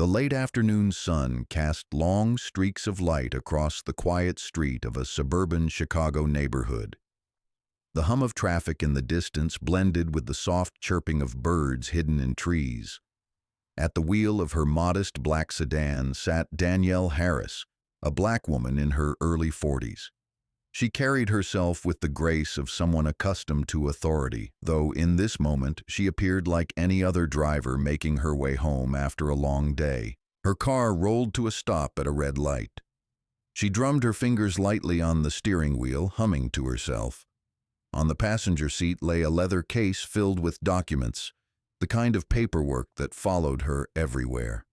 The late afternoon sun cast long streaks of light across the quiet street of a suburban Chicago neighborhood. The hum of traffic in the distance blended with the soft chirping of birds hidden in trees. At the wheel of her modest black sedan sat Danielle Harris, a black woman in her early 40s. She carried herself with the grace of someone accustomed to authority, though in this moment she appeared like any other driver making her way home after a long day. Her car rolled to a stop at a red light. She drummed her fingers lightly on the steering wheel, humming to herself. On the passenger seat lay a leather case filled with documents, the kind of paperwork that followed her everywhere.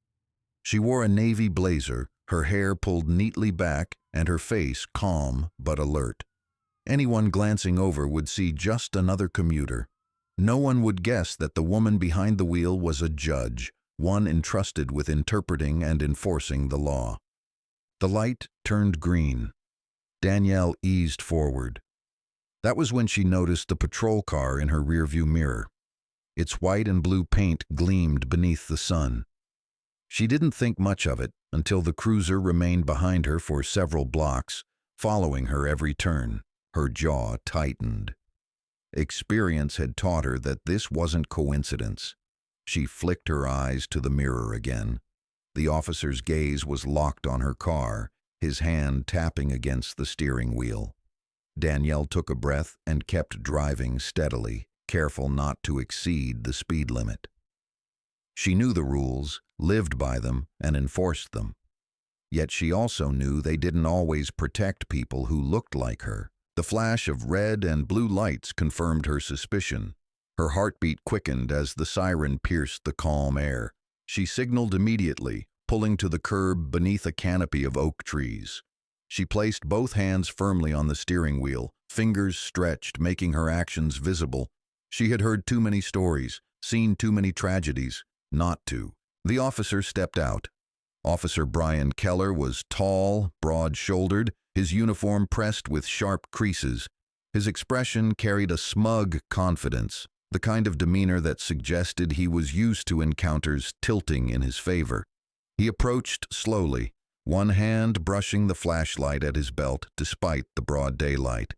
She wore a navy blazer, her hair pulled neatly back, and her face calm but alert. Anyone glancing over would see just another commuter. No one would guess that the woman behind the wheel was a judge, one entrusted with interpreting and enforcing the law. The light turned green. Danielle eased forward. That was when she noticed the patrol car in her rearview mirror. Its white and blue paint gleamed beneath the sun. She didn't think much of it until the cruiser remained behind her for several blocks, following her every turn. Her jaw tightened. Experience had taught her that this wasn't coincidence. She flicked her eyes to the mirror again. The officer's gaze was locked on her car, his hand tapping against the steering wheel. Danielle took a breath and kept driving steadily, careful not to exceed the speed limit. She knew the rules, lived by them, and enforced them. Yet she also knew they didn't always protect people who looked like her. The flash of red and blue lights confirmed her suspicion. Her heartbeat quickened as the siren pierced the calm air. She signaled immediately, pulling to the curb beneath a canopy of oak trees. She placed both hands firmly on the steering wheel, fingers stretched, making her actions visible. She had heard too many stories, seen too many tragedies, not to. The officer stepped out. Officer Brian Keller was tall, broad-shouldered, his uniform pressed with sharp creases. His expression carried a smug confidence, the kind of demeanor that suggested he was used to encounters tilting in his favor. He approached slowly, one hand brushing the flashlight at his belt despite the broad daylight.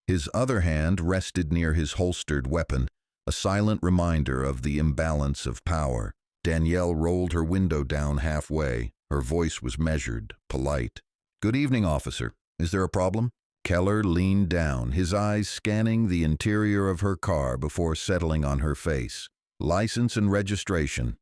His other hand rested near his holstered weapon, a silent reminder of the imbalance of power. Danielle rolled her window down halfway. Her voice was measured, polite. "Good evening, officer. Is there a problem?" Keller leaned down, his eyes scanning the interior of her car before settling on her face. "License and registration."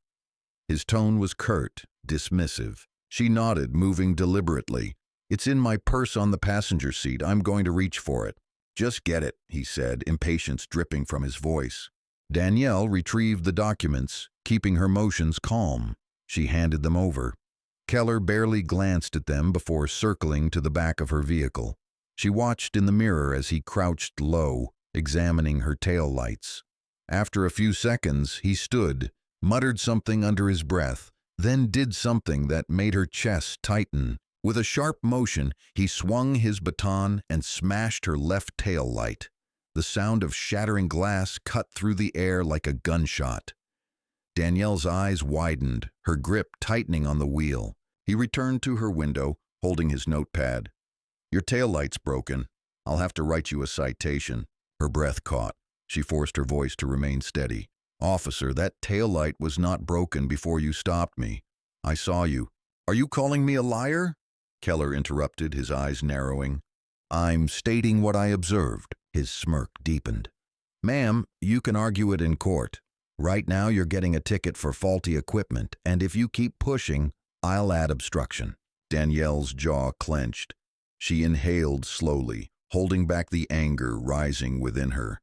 His tone was curt, dismissive. She nodded, moving deliberately. "It's in my purse on the passenger seat. I'm going to reach for it." "Just get it," he said, impatience dripping from his voice. Danielle retrieved the documents, keeping her motions calm. She handed them over. Keller barely glanced at them before circling to the back of her vehicle. She watched in the mirror as he crouched low, examining her tail lights. After a few seconds, he stood, muttered something under his breath, then did something that made her chest tighten. With a sharp motion, he swung his baton and smashed her left tail light. The sound of shattering glass cut through the air like a gunshot. Danielle's eyes widened, her grip tightening on the wheel. He returned to her window, holding his notepad. "Your taillight's broken. I'll have to write you a citation." Her breath caught. She forced her voice to remain steady. "Officer, that taillight was not broken before you stopped me. I saw you." "Are you calling me a liar?" Keller interrupted, his eyes narrowing. "I'm stating what I observed." His smirk deepened. "Ma'am, you can argue it in court. Right now you're getting a ticket for faulty equipment, and if you keep pushing, I'll add obstruction." Danielle's jaw clenched. She inhaled slowly, holding back the anger rising within her.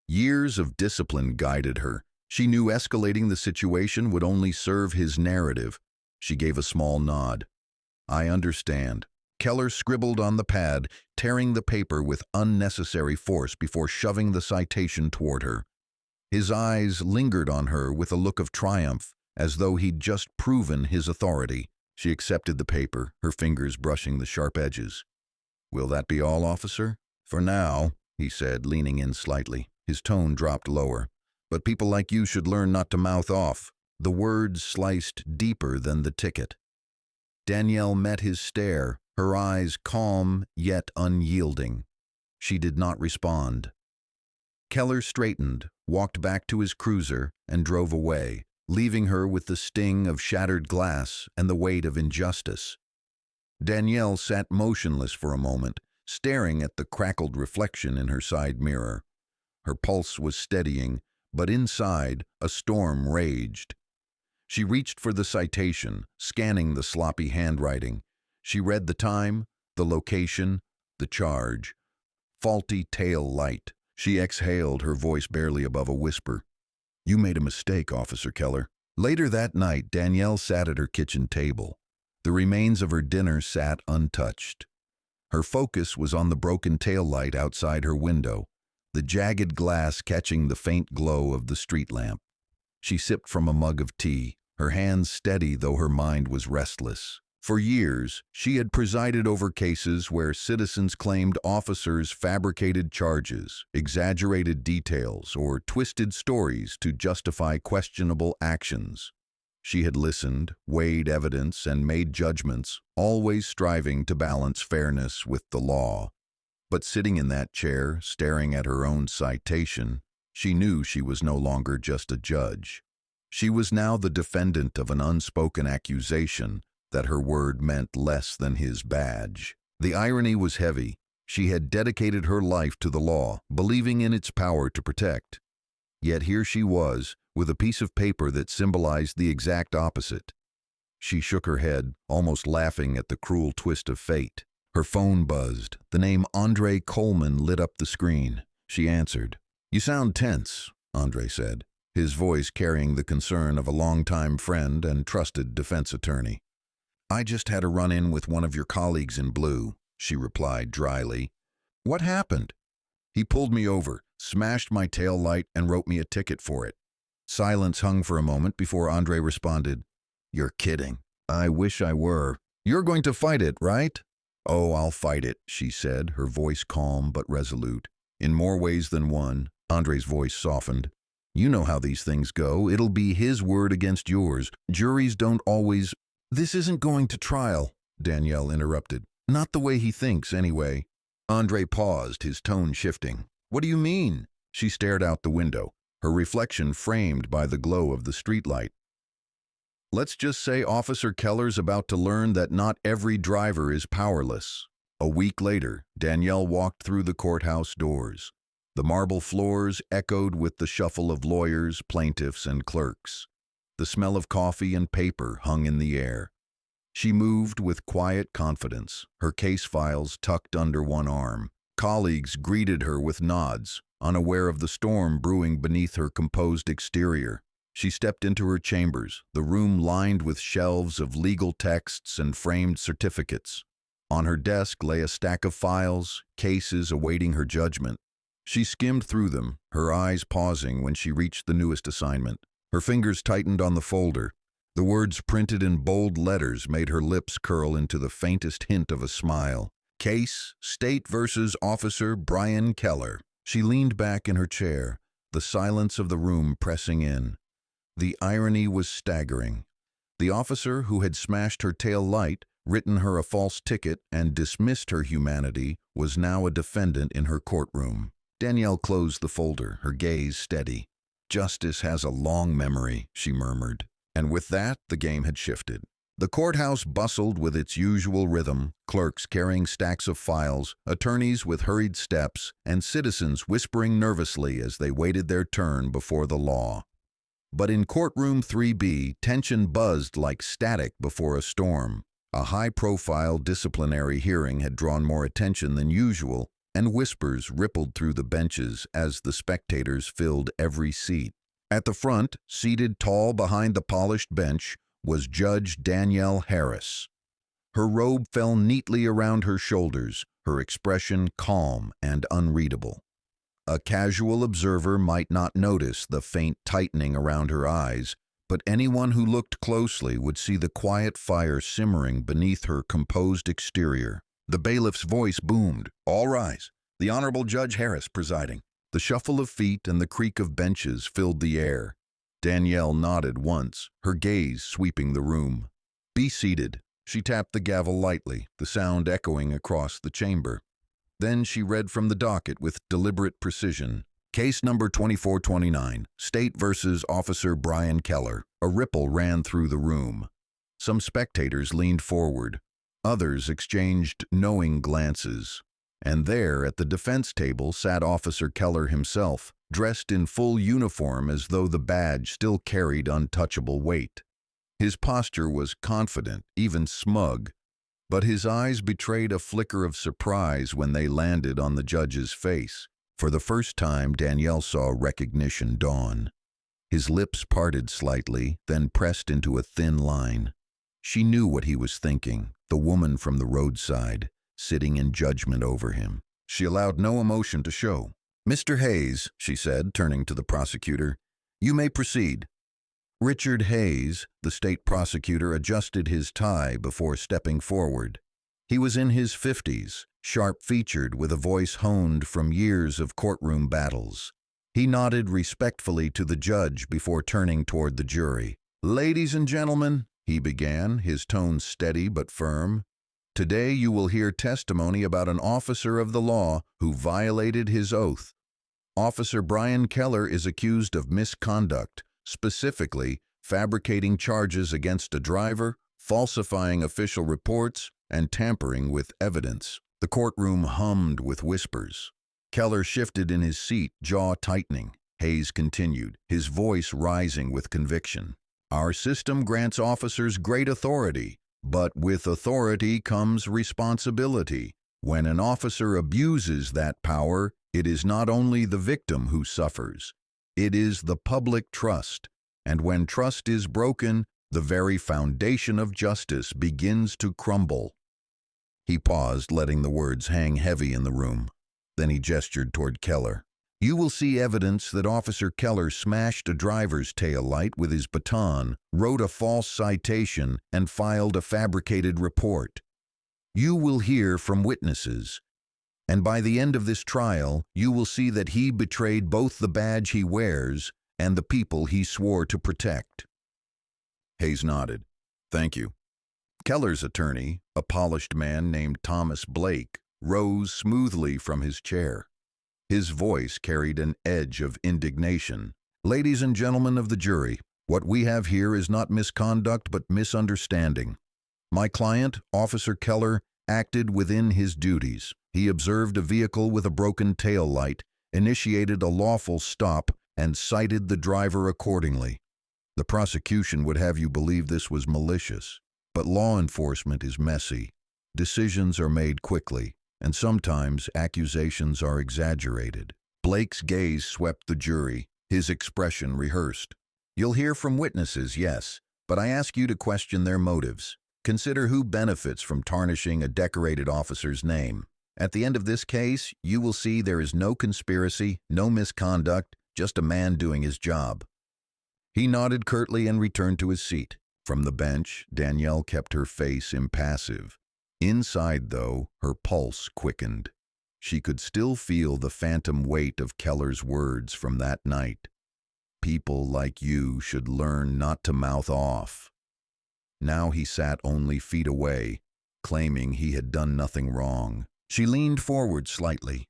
Years of discipline guided her. She knew escalating the situation would only serve his narrative. She gave a small nod. "I understand." Keller scribbled on the pad, tearing the paper with unnecessary force before shoving the citation toward her. His eyes lingered on her with a look of triumph, as though he'd just proven his authority. She accepted the paper, her fingers brushing the sharp edges. "Will that be all, officer?" "For now," he said, leaning in slightly. His tone dropped lower. "But people like you should learn not to mouth off. the words sliced deeper than the ticket. Danielle met his stare, her eyes calm yet unyielding. She did not respond. Keller straightened, walked back to his cruiser, and drove away, leaving her with the sting of shattered glass and the weight of injustice. Danielle sat motionless for a moment, staring at the crackled reflection in her side mirror. Her pulse was steadying, but inside, a storm raged. She reached for the citation, scanning the sloppy handwriting. She read the time, the location, the charge. Faulty tail light. She exhaled, her voice barely above a whisper. "You made a mistake, Officer Keller." Later that night, Danielle sat at her kitchen table. The remains of her dinner sat untouched. Her focus was on the broken tail light outside her window, the jagged glass catching the faint glow of the street lamp. She sipped from a mug of tea, her hands steady though her mind was restless. For years, she had presided over cases where citizens claimed officers fabricated charges, exaggerated details, or twisted stories to justify questionable actions. She had listened, weighed evidence, and made judgments, always striving to balance fairness with the law. But sitting in that chair, staring at her own citation, she knew she was no longer just a judge. She was now the defendant of an unspoken accusation that her word meant less than his badge. The irony was heavy. She had dedicated her life to the law, believing in its power to protect. Yet here she was, with a piece of paper that symbolized the exact opposite. She shook her head, almost laughing at the cruel twist of fate. Her phone buzzed. The name Andre Coleman lit up the screen. She answered. "You sound tense," Andre said, his voice carrying the concern of a longtime friend and trusted defense attorney. "I just had a run-in with one of your colleagues in blue," she replied dryly. "What happened?" "He pulled me over, smashed my tail light, and wrote me a ticket for it." Silence hung for a moment before Andre responded. "You're kidding." "I wish I were." "You're going to fight it, right?" "Oh, I'll fight it," she said, her voice calm but resolute. In more ways than one, Andre's voice softened. "You know how these things go. It'll be his word against yours. Juries don't always—" "This isn't going to trial," Danielle interrupted. "Not the way he thinks, anyway." Andre paused, his tone shifting. "What do you mean?" She stared out the window, her reflection framed by the glow of the streetlight. "Let's just say Officer Keller's about to learn that not every driver is powerless." A week later, Danielle walked through the courthouse doors. The marble floors echoed with the shuffle of lawyers, plaintiffs, and clerks. The smell of coffee and paper hung in the air. She moved with quiet confidence, her case files tucked under one arm. Colleagues greeted her with nods, unaware of the storm brewing beneath her composed exterior. She stepped into her chambers, the room lined with shelves of legal texts and framed certificates. On her desk lay a stack of files, cases awaiting her judgment. She skimmed through them, her eyes pausing when she reached the newest assignment. Her fingers tightened on the folder. The words printed in bold letters made her lips curl into the faintest hint of a smile. Case, State versus Officer Brian Keller. She leaned back in her chair, the silence of the room pressing in. The irony was staggering. The officer who had smashed her tail light, written her a false ticket, and dismissed her humanity was now a defendant in her courtroom. Danielle closed the folder, her gaze steady. "Justice has a long memory," she murmured. And with that, the game had shifted. The courthouse bustled with its usual rhythm, clerks carrying stacks of files, attorneys with hurried steps, and citizens whispering nervously as they waited their turn before the law. But in courtroom 3B, tension buzzed like static before a storm. A high-profile disciplinary hearing had drawn more attention than usual, and whispers rippled through the benches as the spectators filled every seat. At the front, seated tall behind the polished bench, was Judge Danielle Harris. Her robe fell neatly around her shoulders, her expression calm and unreadable. A casual observer might not notice the faint tightening around her eyes, but anyone who looked closely would see the quiet fire simmering beneath her composed exterior. The bailiff's voice boomed. "All rise. The Honorable Judge Harris presiding." The shuffle of feet and the creak of benches filled the air. Danielle nodded once, her gaze sweeping the room. "Be seated." She tapped the gavel lightly, the sound echoing across the chamber. Then she read from the docket with deliberate precision. Case number 2429, State versus Officer Brian Keller. A ripple ran through the room. Some spectators leaned forward. Others exchanged knowing glances. And there, at the defense table, sat Officer Keller himself, dressed in full uniform as though the badge still carried untouchable weight. His posture was confident, even smug, but his eyes betrayed a flicker of surprise when they landed on the judge's face. For the first time, Danielle saw recognition dawn. His lips parted slightly, then pressed into a thin line. She knew what he was thinking, the woman from the roadside, sitting in judgment over him. She allowed no emotion to show. "Mr. Hayes," she said, turning to the prosecutor, "you may proceed." Richard Hayes, the state prosecutor, adjusted his tie before stepping forward. He was in his 50s, sharp-featured with a voice honed from years of courtroom battles. He nodded respectfully to the judge before turning toward the jury. "Ladies and gentlemen," he began, his tone steady but firm, "today you will hear testimony about an officer of the law who violated his oath. Officer Brian Keller is accused of misconduct, specifically fabricating charges against a driver, falsifying official reports, and tampering with evidence." The courtroom hummed with whispers. Keller shifted in his seat, jaw tightening. Hayes continued, his voice rising with conviction. "Our system grants officers great authority, but with authority comes responsibility. When an officer abuses that power, it is not only the victim who suffers. It is the public trust, and when trust is broken, the very foundation of justice begins to crumble." He paused, letting the words hang heavy in the room. Then he gestured toward Keller. "You will see evidence that Officer Keller smashed a driver's tail light with his baton, wrote a false citation, and filed a fabricated report. You will hear from witnesses. And by the end of this trial, you will see that he betrayed both the badge he wears and the people he swore to protect." Hayes nodded. "Thank you." Keller's attorney, a polished man named Thomas Blake, rose smoothly from his chair. His voice carried an edge of indignation. "Ladies and gentlemen of the jury, what we have here is not misconduct but misunderstanding. My client, Officer Keller, acted within his duties. He observed a vehicle with a broken tail light, initiated a lawful stop, and cited the driver accordingly. The prosecution would have you believe this was malicious, but law enforcement is messy. Decisions are made quickly, and sometimes accusations are exaggerated." Blake's gaze swept the jury, his expression rehearsed. "You'll hear from witnesses, yes, but I ask you to question their motives. Consider who benefits from tarnishing a decorated officer's name. At the end of this case, you will see there is no conspiracy, no misconduct, just a man doing his job." He nodded curtly and returned to his seat. From the bench, Danielle kept her face impassive. Inside, though, her pulse quickened. She could still feel the phantom weight of Keller's words from that night. "People like you should learn not to mouth off." Now he sat only feet away, claiming he had done nothing wrong. She leaned forward slightly.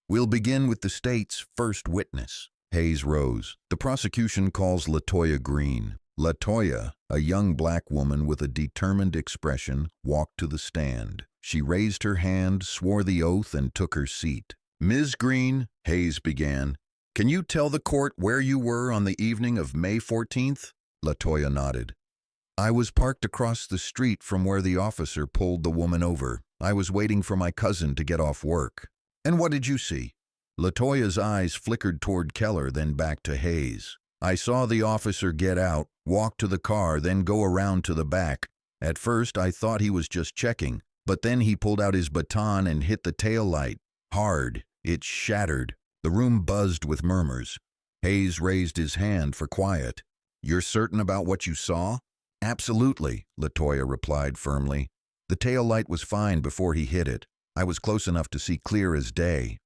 "We'll begin with the state's first witness." Hayes rose. "The prosecution calls LaToya Green." LaToya, a young black woman with a determined expression, walked to the stand. She raised her hand, swore the oath, and took her seat. "Ms. Green," Hayes began, "can you tell the court where you were on the evening of May 14th? LaToya nodded. "I was parked across the street from where the officer pulled the woman over. I was waiting for my cousin to get off work." "And what did you see?" LaToya's eyes flickered toward Keller, then back to Hayes. "I saw the officer get out, walk to the car, then go around to the back. At first, I thought he was just checking, but then he pulled out his baton and hit the tail light. Hard. It shattered." The room buzzed with murmurs. Hayes raised his hand for quiet. "You're certain about what you saw?" "Absolutely," LaToya replied firmly. "The tail light was fine before he hit it. I was close enough to see clear as day."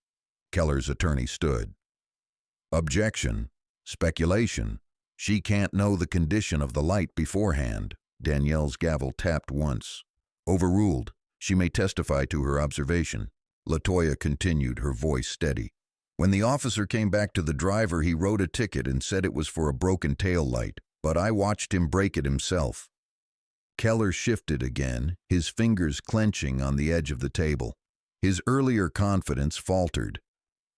Keller's attorney stood. "Objection. Speculation. She can't know the condition of the light beforehand. Danielle's gavel tapped once. Overruled. She may testify to her observation. LaToya continued, her voice steady. When the officer came back to the driver, he wrote a ticket and said it was for a broken tail light, but I watched him break it himself. Keller shifted again, his fingers clenching on the edge of the table. His earlier confidence faltered.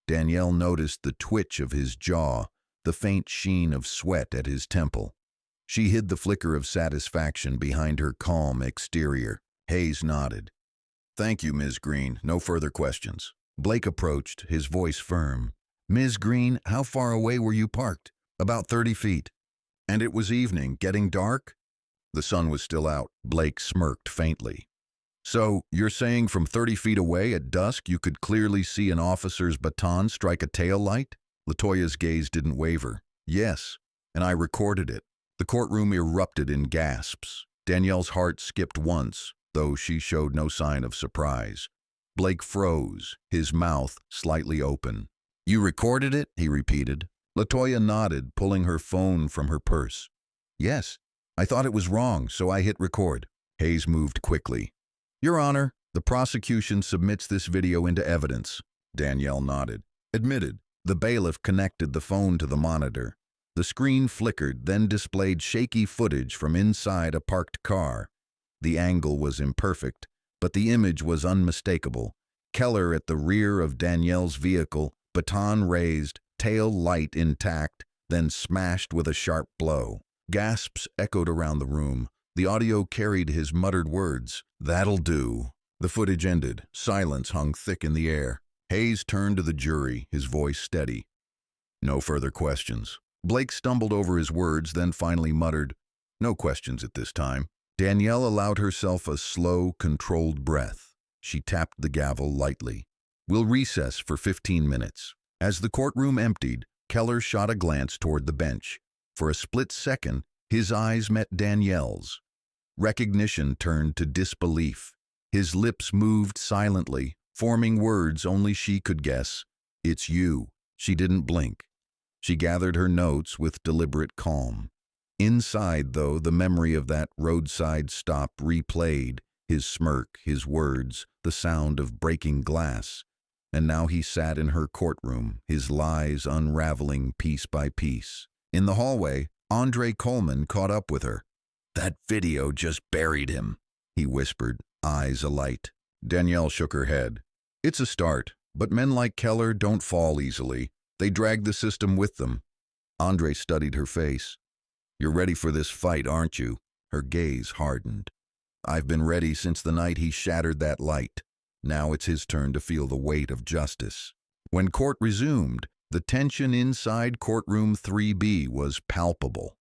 Danielle noticed the twitch of his jaw, the faint sheen of sweat at his temple. She hid the flicker of satisfaction behind her calm exterior. Hayes nodded. Thank you, Ms. Green. No further questions. Blake approached, his voice firm. Ms. Green, how far away were you parked? About 30 feet. And it was evening, getting dark? The sun was still out. Blake smirked faintly. So, you're saying from 30 feet away at dusk you could clearly see an officer's baton strike a tail light? LaToya's gaze didn't waver. Yes, and I recorded it. The courtroom erupted in gasps. Danielle's heart skipped once, though she showed no sign of surprise. Blake froze, his mouth slightly open. You recorded it? He repeated. LaToya nodded, pulling her phone from her purse. Yes, I thought it was wrong, so I hit record. Hayes moved quickly. Your Honor, the prosecution submits this video into evidence. Danielle nodded. Admitted. The bailiff connected the phone to the monitor. The screen flickered, then displayed shaky footage from inside a parked car. The angle was imperfect, but the image was unmistakable. Keller at the rear of Danielle's vehicle, baton raised, tail light intact, then smashed with a sharp blow. Gasps echoed around the room. The audio carried his muttered words. That'll do. The footage ended. Silence hung thick in the air. Hayes turned to the jury, his voice steady. No further questions. Blake stumbled over his words, then finally muttered, no questions at this time. Danielle allowed herself a slow, controlled breath. She tapped the gavel lightly. We'll recess for 15 minutes. As the courtroom emptied, Keller shot a glance toward the bench. For a split second, his eyes met Danielle's. Recognition turned to disbelief. His lips moved silently, forming words only she could guess. It's you. She didn't blink. She gathered her notes with deliberate calm. Inside, though, the memory of that roadside stop replayed, his smirk, his words, the sound of breaking glass. And now he sat in her courtroom, his lies unraveling piece by piece. In the hallway, Andre Coleman caught up with her. That video just buried him, he whispered, eyes alight. Danielle shook her head. It's a start, but men like Keller don't fall easily. They drag the system with them. Andre studied her face. You're ready for this fight, aren't you? Her gaze hardened. I've been ready since the night he shattered that light. Now it's his turn to feel the weight of justice. When court resumed, the tension inside courtroom 3B was palpable.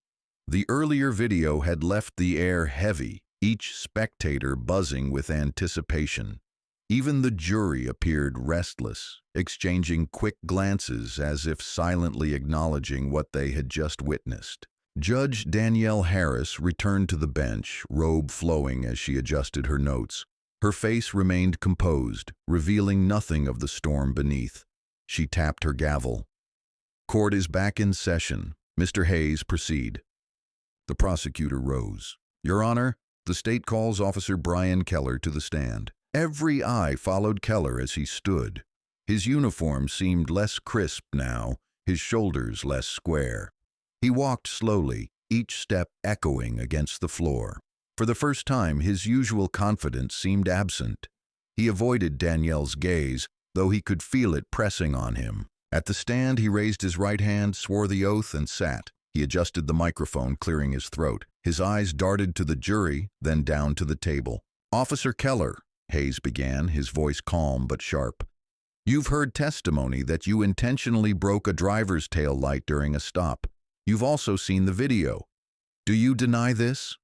The earlier video had left the air heavy, each spectator buzzing with anticipation. Even the jury appeared restless, exchanging quick glances as if silently acknowledging what they had just witnessed. Judge Danielle Harris returned to the bench, robe flowing as she adjusted her notes. Her face remained composed, revealing nothing of the storm beneath. She tapped her gavel. Court is back in session. Mr. Hayes, proceed. The prosecutor rose. Your Honor, the state calls Officer Brian Keller to the stand. Every eye followed Keller as he stood. His uniform seemed less crisp now, his shoulders less square. He walked slowly, each step echoing against the floor. For the first time, his usual confidence seemed absent. He avoided Danielle's gaze, though he could feel it pressing on him. At the stand, he raised his right hand, swore the oath, and sat. He adjusted the microphone, clearing his throat. His eyes darted to the jury, then down to the table. Officer Keller, Hayes began, his voice calm but sharp. You've heard testimony that you intentionally broke a driver's tail light during a stop. You've also seen the video. Do you deny this?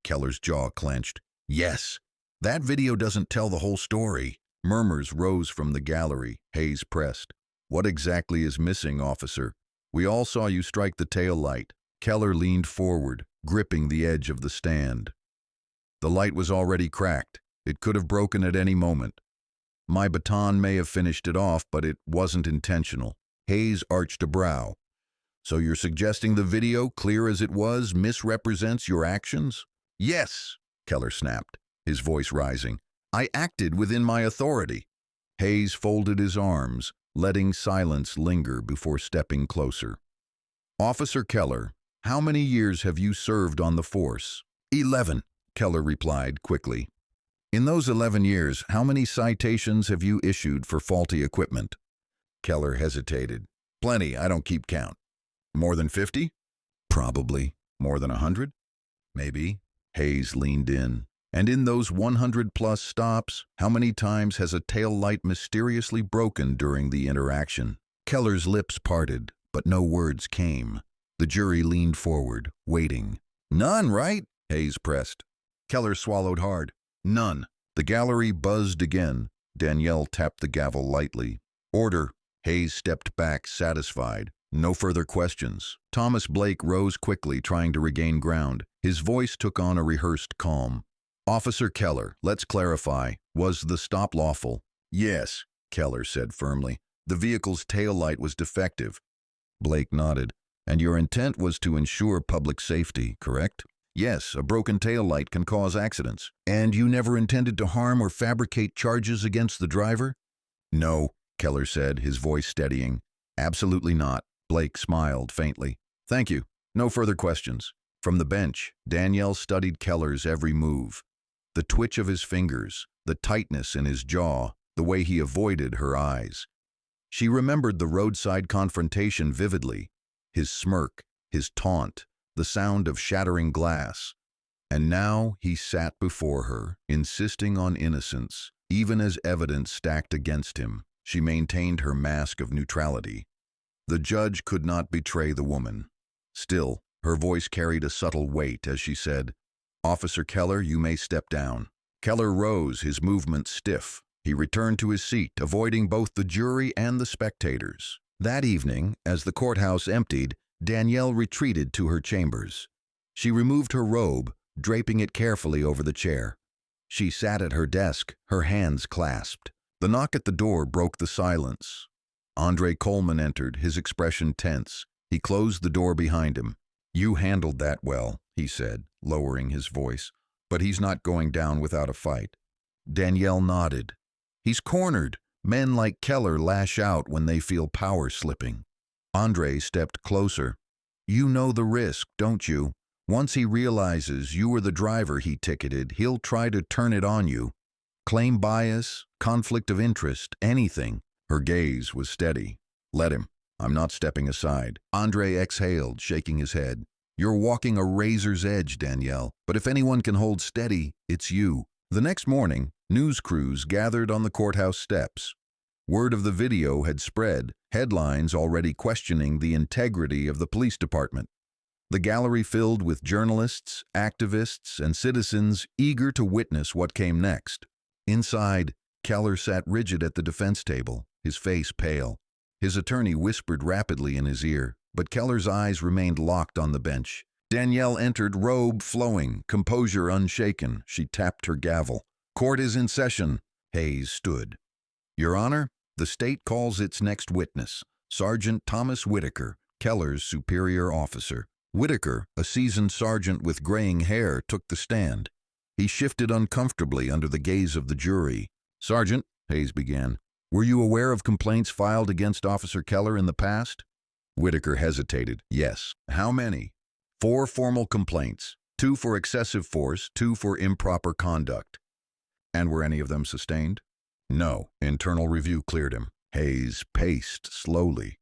Keller's jaw clenched. Yes. That video doesn't tell the whole story. Murmurs rose from the gallery. Hayes pressed. What exactly is missing, officer? We all saw you strike the tail light. Keller leaned forward, gripping the edge of the stand. The light was already cracked. It could have broken at any moment. My baton may have finished it off, but it wasn't intentional. Hayes arched a brow. So you're suggesting the video, clear as it was, misrepresents your actions? Yes, Keller snapped, his voice rising. I acted within my authority. Hayes folded his arms, letting silence linger before stepping closer. Officer Keller, how many years have you served on the force? 11, Keller replied quickly. In those 11 years, how many citations have you issued for faulty equipment? Keller hesitated. Plenty, I don't keep count. More than 50? Probably. More than 100? Maybe. Hayes leaned in. And in those 100-plus stops, how many times has a tail light mysteriously broken during the interaction? Keller's lips parted, but no words came. The jury leaned forward, waiting. None, right? Hayes pressed. Keller swallowed hard. None. The gallery buzzed again. Danielle tapped the gavel lightly. Order. Hayes stepped back, satisfied. No further questions. Thomas Blake rose quickly, trying to regain ground. His voice took on a rehearsed calm. Officer Keller, let's clarify. Was the stop lawful? Yes, Keller said firmly. The vehicle's taillight was defective. Blake nodded. And your intent was to ensure public safety, correct? Yes, a broken taillight can cause accidents. And you never intended to harm or fabricate charges against the driver? No, Keller said, his voice steadying. Absolutely not. Blake smiled faintly. Thank you. No further questions. From the bench, Danielle studied Keller's every move. The twitch of his fingers, the tightness in his jaw, the way he avoided her eyes. She remembered the roadside confrontation vividly, his smirk, his taunt, the sound of shattering glass. And now he sat before her, insisting on innocence, even as evidence stacked against him. She maintained her mask of neutrality. The judge could not betray the woman. Still, her voice carried a subtle weight as she said, Officer Keller, you may step down. Keller rose, his movement stiff. He returned to his seat, avoiding both the jury and the spectators. That evening, as the courthouse emptied, Danielle retreated to her chambers. She removed her robe, draping it carefully over the chair. She sat at her desk, her hands clasped. The knock at the door broke the silence. Andre Coleman entered, his expression tense. He closed the door behind him. You handled that well, he said, lowering his voice. But he's not going down without a fight. Danielle nodded. He's cornered. Men like Keller lash out when they feel power slipping. Andre stepped closer. You know the risk, don't you? Once he realizes you were the driver he ticketed, he'll try to turn it on you. Claim bias, conflict of interest, anything. Her gaze was steady. Let him. I'm not stepping aside. Andre exhaled, shaking his head. You're walking a razor's edge, Danielle, but if anyone can hold steady, it's you. The next morning, news crews gathered on the courthouse steps. Word of the video had spread, headlines already questioning the integrity of the police department. The gallery filled with journalists, activists, and citizens eager to witness what came next. Inside, Keller sat rigid at the defense table, his face pale. His attorney whispered rapidly in his ear, but Keller's eyes remained locked on the bench. Danielle entered, robe flowing, composure unshaken. She tapped her gavel. Court is in session. Hayes stood. Your Honor, the state calls its next witness, Sergeant Thomas Whitaker, Keller's superior officer. Whitaker, a seasoned sergeant with graying hair, took the stand. He shifted uncomfortably under the gaze of the jury. Sergeant, Hayes began, were you aware of complaints filed against Officer Keller in the past? Whitaker hesitated. Yes. How many? 4 formal complaints, 2 for excessive force, 2 for improper conduct. And were any of them sustained? No. Internal review cleared him. Hayes paced slowly.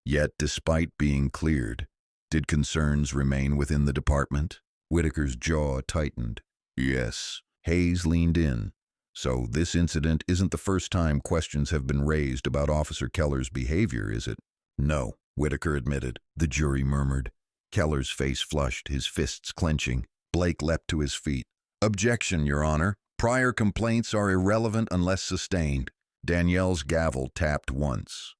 Yet, despite being cleared, did concerns remain within the department? Whitaker's jaw tightened. Yes. Hayes leaned in. So this incident isn't the first time questions have been raised about Officer Keller's behavior, is it? No, Whitaker admitted. The jury murmured. Keller's face flushed, his fists clenching. Blake leapt to his feet. Objection, Your Honor. Prior complaints are irrelevant unless sustained. Danielle's gavel tapped once.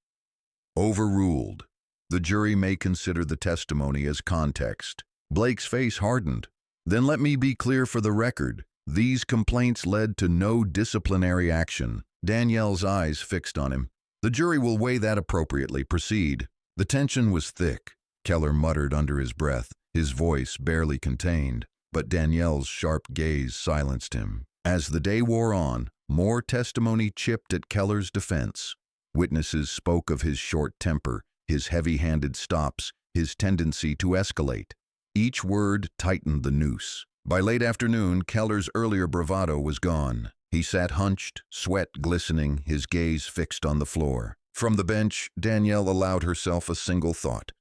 Overruled. The jury may consider the testimony as context. Blake's face hardened. Then let me be clear for the record. These complaints led to no disciplinary action. Danielle's eyes fixed on him. The jury will weigh that appropriately. Proceed. The tension was thick. Keller muttered under his breath, his voice barely contained, but Danielle's sharp gaze silenced him. As the day wore on, more testimony chipped at Keller's defense. Witnesses spoke of his short temper, his heavy-handed stops, his tendency to escalate. Each word tightened the noose. By late afternoon, Keller's earlier bravado was gone. He sat hunched, sweat glistening, his gaze fixed on the floor. From the bench, Danielle allowed herself a single thought.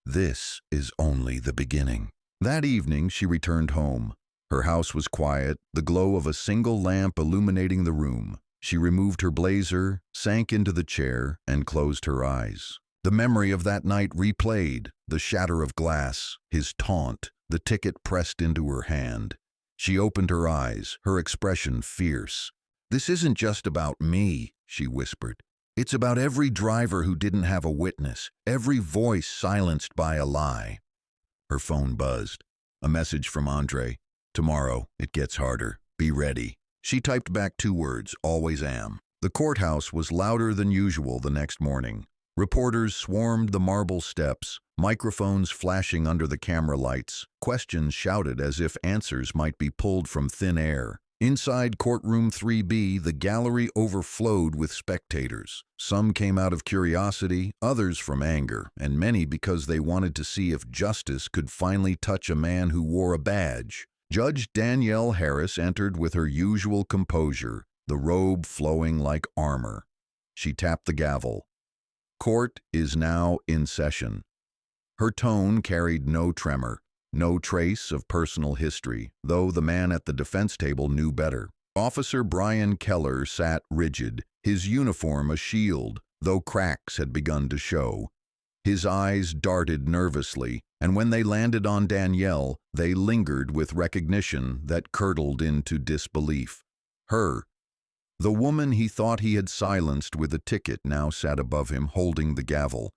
This is only the beginning. That evening, she returned home. Her house was quiet, the glow of a single lamp illuminating the room. She removed her blazer, sank into the chair, and closed her eyes. The memory of that night replayed, the shatter of glass, his taunt, the ticket pressed into her hand. She opened her eyes, her expression fierce. "This isn't just about me," she whispered. "It's about every driver who didn't have a witness, every voice silenced by a lie." Her phone buzzed. A message from Andre. "Tomorrow, it gets harder. Be ready." She typed back 2 words, "Always am." The courthouse was louder than usual the next morning. Reporters swarmed the marble steps, microphones flashing under the camera lights, questions shouted as if answers might be pulled from thin air. Inside courtroom 3B, the gallery overflowed with spectators. Some came out of curiosity, others from anger, and many because they wanted to see if justice could finally touch a man who wore a badge. Judge Danielle Harris entered with her usual composure, the robe flowing like armor. She tapped the gavel. Court is now in session. Her tone carried no tremor, no trace of personal history, though the man at the defense table knew better. Officer Brian Keller sat rigid, his uniform a shield, though cracks had begun to show. His eyes darted nervously, and when they landed on Danielle, they lingered with recognition that curdled into disbelief. Her. The woman he thought he had silenced with a ticket now sat above him, holding the gavel.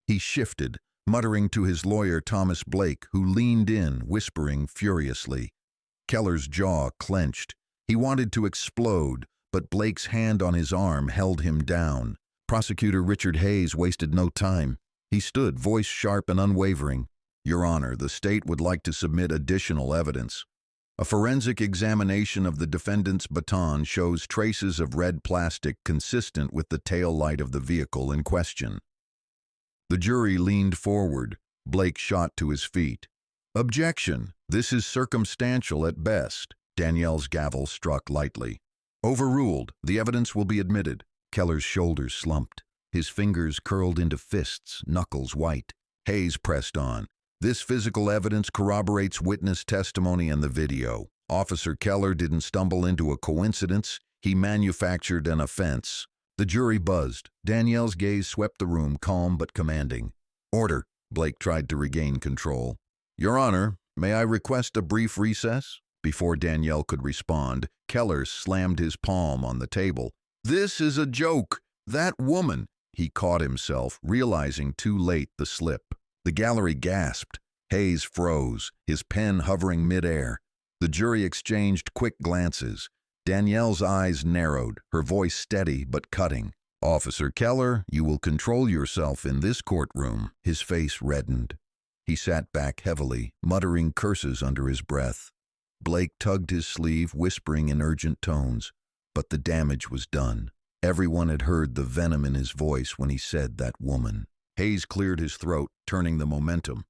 He shifted, muttering to his lawyer Thomas Blake, who leaned in, whispering furiously. Keller's jaw clenched. He wanted to explode, but Blake's hand on his arm held him down. Prosecutor Richard Hayes wasted no time. He stood, voice sharp and unwavering. "Your Honor, the state would like to submit additional evidence. A forensic examination of the defendant's baton shows traces of red plastic consistent with the tail light of the vehicle in question." The jury leaned forward. Blake shot to his feet. "Objection. This is circumstantial at best." Danielle's gavel struck lightly. "Overruled. The evidence will be admitted." Keller's shoulders slumped. His fingers curled into fists, knuckles white. Hayes pressed on. "This physical evidence corroborates witness testimony and the video. Officer Keller didn't stumble into a coincidence. He manufactured an offense." The jury buzzed. Danielle's gaze swept the room, calm but commanding. "Order." Blake tried to regain control. "Your Honor, may I request a brief recess?" Before Danielle could respond, Keller slammed his palm on the table. "This is a joke. That woman—" He caught himself, realizing too late the slip. The gallery gasped. Hayes froze, his pen hovering midair. The jury exchanged quick glances. Danielle's eyes narrowed, her voice steady but cutting. "Officer Keller, you will control yourself in this courtroom." His face reddened. He sat back heavily, muttering curses under his breath. Blake tugged his sleeve, whispering in urgent tones. But the damage was done. Everyone had heard the venom in his voice when he said that woman. Hayes cleared his throat, turning the momentum.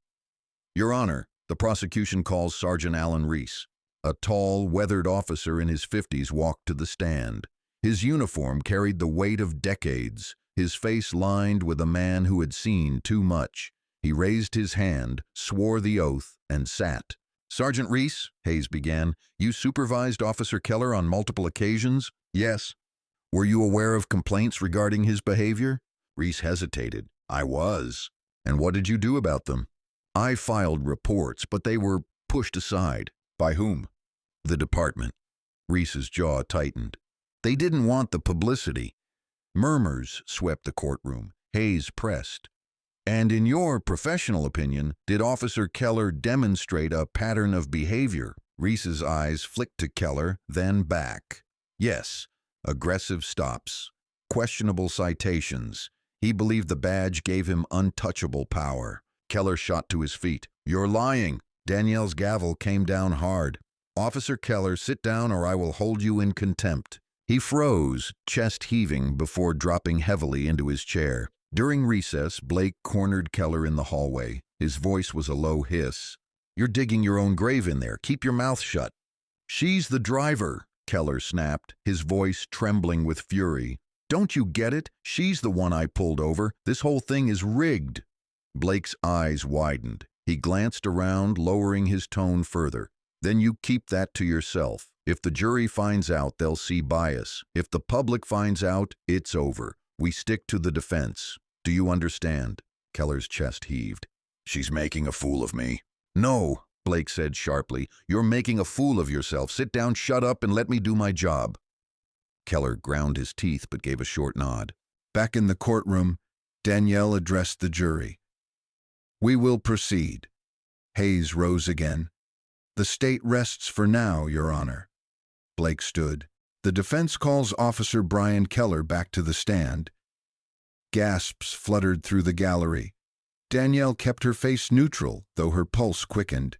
"Your Honor, the prosecution calls Sergeant Alan Reese." A tall, weathered officer in his 50s walked to the stand. His uniform carried the weight of decades, his face lined with a man who had seen too much. He raised his hand, swore the oath, and sat. "Sergeant Reese," Hayes began, "you supervised Officer Keller on multiple occasions?" "Yes." "Were you aware of complaints regarding his behavior?" Reese hesitated. "I was." "And what did you do about them?" "I filed reports, but they were pushed aside." "By whom?" "The department." Reese's jaw tightened. "They didn't want the publicity." Murmurs swept the courtroom. Hayes pressed. "And in your professional opinion, did Officer Keller demonstrate a pattern of behavior?" Reese's eyes flicked to Keller, then back. "Yes. Aggressive stops. Questionable citations. He believed the badge gave him untouchable power." Keller shot to his feet. "You're lying." Danielle's gavel came down hard. "Officer Keller, sit down or I will hold you in contempt." He froze, chest heaving, before dropping heavily into his chair. During recess, Blake cornered Keller in the hallway. His voice was a low hiss. "You're digging your own grave in there. Keep your mouth shut." "She's the driver," Keller snapped, his voice trembling with fury. "Don't you get it? She's the one I pulled over. This whole thing is rigged." Blake's eyes widened. He glanced around, lowering his tone further. "Then you keep that to yourself. If the jury finds out, they'll see bias. If the public finds out, it's over. We stick to the defense. Do you understand?" Keller's chest heaved. "She's making a fool of me." "No," Blake said sharply. "You're making a fool of yourself. Sit down, shut up, and let me do my job." Keller ground his teeth but gave a short nod. Back in the courtroom, Danielle addressed the jury. "We will proceed." Hayes rose again. "The state rests for now, Your Honor." Blake stood. The defense calls Officer Brian Keller back to the stand. Gasps fluttered through the gallery. Danielle kept her face neutral, though her pulse quickened.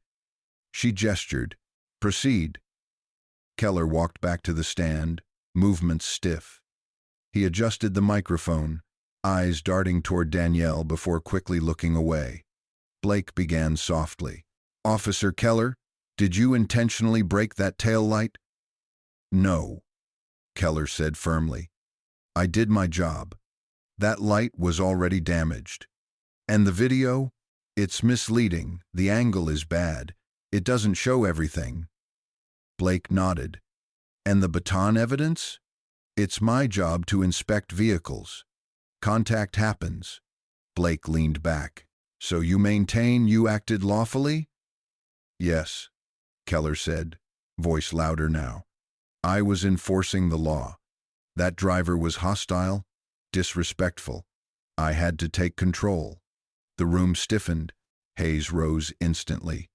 She gestured. "Proceed." Keller walked back to the stand, movements stiff. He adjusted the microphone, eyes darting toward Danielle before quickly looking away. Blake began softly. "Officer Keller, did you intentionally break that tail light?" "No," Keller said firmly. "I did my job. That light was already damaged. And the video? It's misleading. The angle is bad. It doesn't show everything." Blake nodded. "And the baton evidence? It's my job to inspect vehicles. Contact happens." Blake leaned back. "So you maintain you acted lawfully?" "Yes," Keller said, voice louder now. "I was enforcing the law. That driver was hostile, disrespectful. I had to take control." The room stiffened. Hayes rose instantly.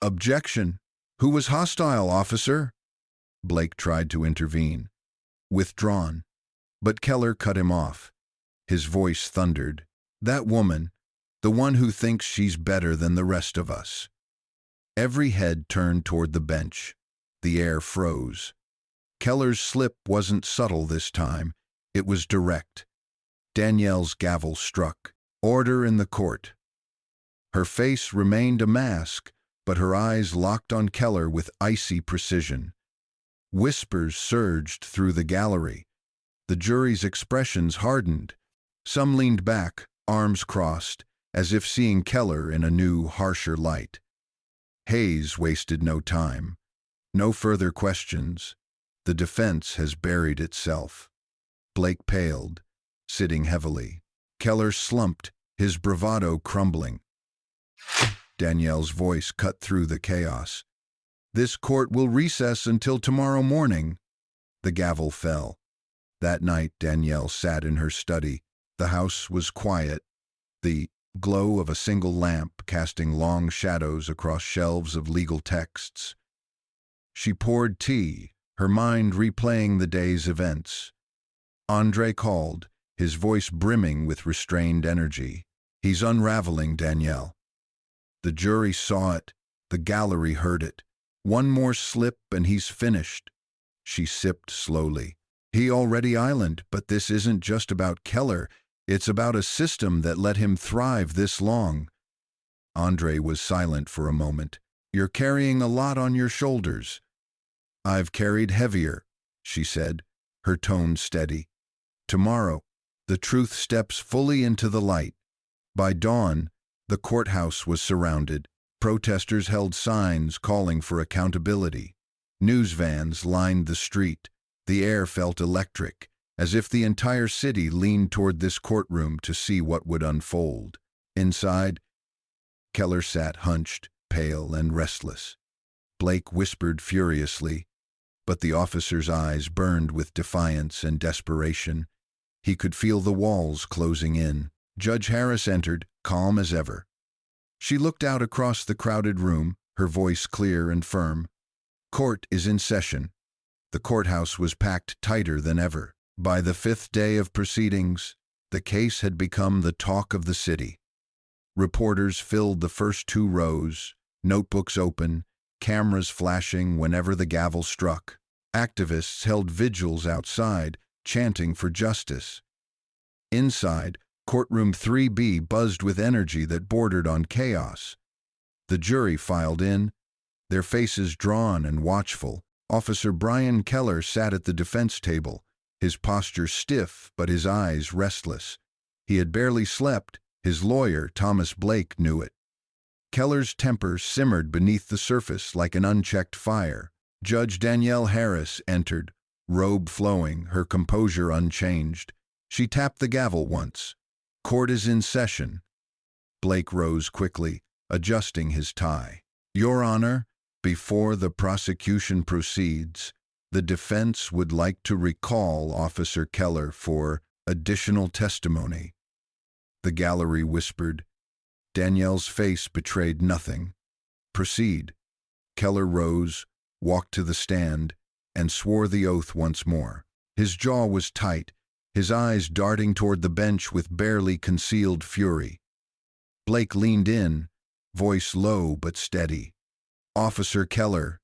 "Objection! Who was hostile, officer?" Blake tried to intervene. "Withdrawn." But Keller cut him off. His voice thundered. "That woman, the one who thinks she's better than the rest of us." Every head turned toward the bench. The air froze. Keller's slip wasn't subtle this time. It was direct. Danielle's gavel struck. Order in the court. Her face remained a mask, but her eyes locked on Keller with icy precision. Whispers surged through the gallery. The jury's expressions hardened. Some leaned back, arms crossed, as if seeing Keller in a new, harsher light. Hayes wasted no time. No further questions. The defense has buried itself. Blake paled, sitting heavily. Keller slumped, his bravado crumbling. Danielle's voice cut through the chaos. "This court will recess until tomorrow morning." The gavel fell. That night, Danielle sat in her study. The house was quiet, the glow of a single lamp casting long shadows across shelves of legal texts. She poured tea, her mind replaying the day's events. Andre called, his voice brimming with restrained energy. "He's unraveling, Danielle." The jury saw it. The gallery heard it. "One more slip and he's finished." She sipped slowly. "He already island, but this isn't just about Keller. It's about a system that let him thrive this long." Andre was silent for a moment. "You're carrying a lot on your shoulders." "I've carried heavier," she said, her tone steady. "Tomorrow, the truth steps fully into the light." By dawn, the courthouse was surrounded. Protesters held signs calling for accountability. News vans lined the street. The air felt electric, as if the entire city leaned toward this courtroom to see what would unfold. Inside, Keller sat hunched, pale and restless. Blake whispered furiously, but the officer's eyes burned with defiance and desperation. He could feel the walls closing in. Judge Harris entered, calm as ever. She looked out across the crowded room, her voice clear and firm. "Court is in session." The courthouse was packed tighter than ever. By the fifth day of proceedings, the case had become the talk of the city. Reporters filled the first 2 rows, notebooks open, cameras flashing whenever the gavel struck. Activists held vigils outside, chanting for justice. Inside, courtroom 3B buzzed with energy that bordered on chaos. The jury filed in, their faces drawn and watchful. Officer Brian Keller sat at the defense table, his posture stiff but his eyes restless. He had barely slept. His lawyer, Thomas Blake, knew it. Keller's temper simmered beneath the surface like an unchecked fire. Judge Danielle Harris entered, robe flowing, her composure unchanged. She tapped the gavel once. "Court is in session." Blake rose quickly, adjusting his tie. "Your Honor, before the prosecution proceeds, the defense would like to recall Officer Keller for additional testimony." The gallery whispered. Danielle's face betrayed nothing. "Proceed." Keller rose, walked to the stand, and swore the oath once more. His jaw was tight, his eyes darting toward the bench with barely concealed fury. Blake leaned in, voice low but steady. "Officer Keller,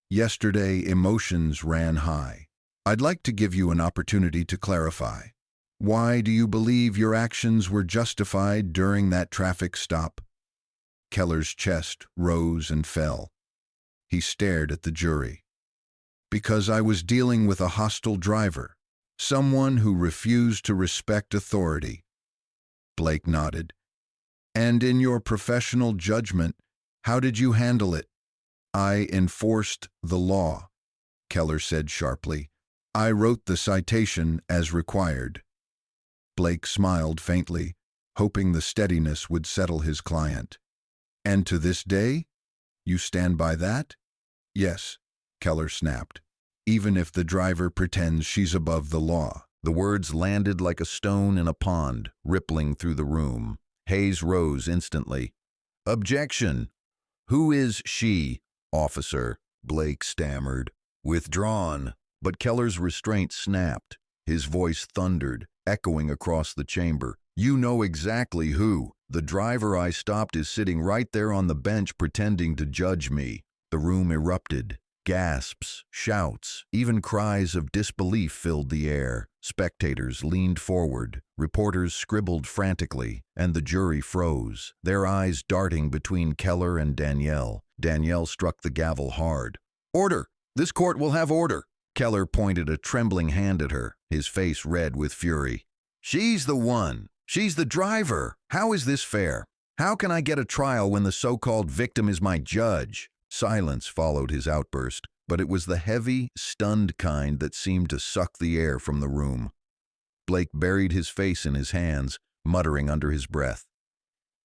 yesterday emotions ran high. I'd like to give you an opportunity to clarify. Why do you believe your actions were justified during that traffic stop?" Keller's chest rose and fell. He stared at the jury. "Because I was dealing with a hostile driver, someone who refused to respect authority." Blake nodded. "And in your professional judgment, how did you handle it?" "I enforced the law," Keller said sharply. "I wrote the citation as required." Blake smiled faintly, hoping the steadiness would settle his client. "And to this day, you stand by that?" "Yes," Keller snapped. "Even if the driver pretends she's above the law." The words landed like a stone in a pond, rippling through the room. Hayes rose instantly. "Objection! Who is she, officer?" Blake stammered. "Withdrawn." But Keller's restraint snapped. His voice thundered, echoing across the chamber. "You know exactly who. The driver I stopped is sitting right there on the bench pretending to judge me." The room erupted. Gasps, shouts, even cries of disbelief filled the air. Spectators leaned forward, reporters scribbled frantically, and the jury froze, their eyes darting between Keller and Danielle. Danielle struck the gavel hard. "Order! This court will have order!" Keller pointed a trembling hand at her, his face red with fury. "She's the one! She's the driver! How is this fair? How can I get a trial when the so-called victim is my judge?" Silence followed his outburst, but it was the heavy, stunned kind that seemed to suck the air from the room. Blake buried his face in his hands, muttering under his breath.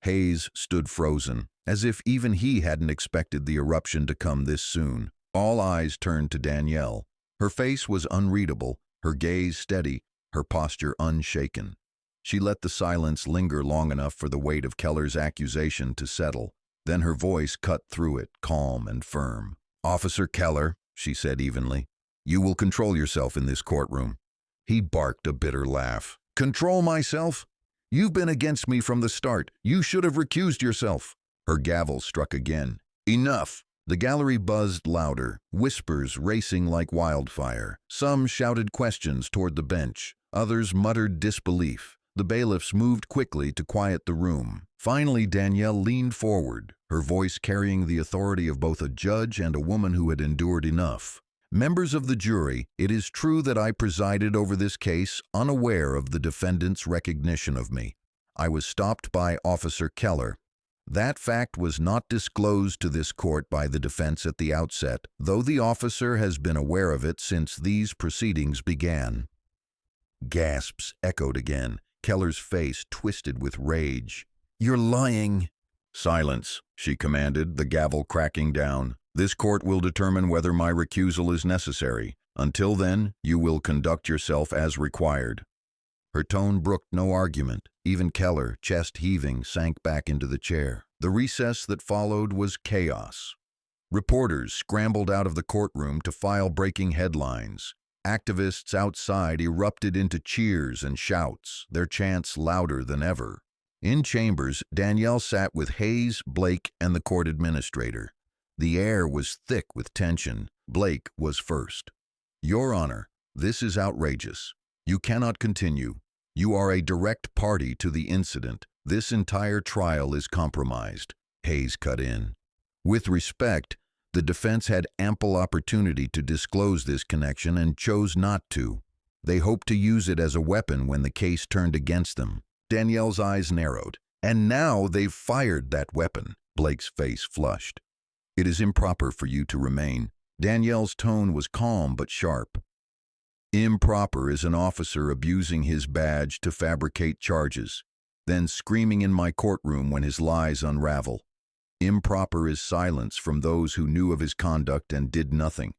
Hayes stood frozen, as if even he hadn't expected the eruption to come this soon. All eyes turned to Danielle. Her face was unreadable, her gaze steady, her posture unshaken. She let the silence linger long enough for the weight of Keller's accusation to settle. Then her voice cut through it, calm and firm. "Officer Keller," she said evenly, "you will control yourself in this courtroom." He barked a bitter laugh. "Control myself? You've been against me from the start. You should have recused yourself." Her gavel struck again. "Enough!" The gallery buzzed louder, whispers racing like wildfire. Some shouted questions toward the bench. Others muttered disbelief. The bailiffs moved quickly to quiet the room. Finally, Danielle leaned forward, her voice carrying the authority of both a judge and a woman who had endured enough. "Members of the jury, it is true that I presided over this case unaware of the defendant's recognition of me. I was stopped by Officer Keller. That fact was not disclosed to this court by the defense at the outset, though the officer has been aware of it since these proceedings began." Gasps echoed again. Keller's face twisted with rage. "You're lying." "Silence," she commanded, the gavel cracking down. "This court will determine whether my recusal is necessary. Until then, you will conduct yourself as required." Her tone brooked no argument. Even Keller, chest heaving, sank back into the chair. The recess that followed was chaos. Reporters scrambled out of the courtroom to file breaking headlines. Activists outside erupted into cheers and shouts, their chants louder than ever. In chambers, Danielle sat with Hayes, Blake, and the court administrator. The air was thick with tension. Blake was first. "Your Honor, this is outrageous. You cannot continue. You are a direct party to the incident. This entire trial is compromised." Hayes cut in. "With respect, the defense had ample opportunity to disclose this connection and chose not to. They hoped to use it as a weapon when the case turned against them." Danielle's eyes narrowed. "And now they've fired that weapon." Blake's face flushed. "It is improper for you to remain." Danielle's tone was calm but sharp. "Improper is an officer abusing his badge to fabricate charges, then screaming in my courtroom when his lies unravel. Improper is silence from those who knew of his conduct and did nothing.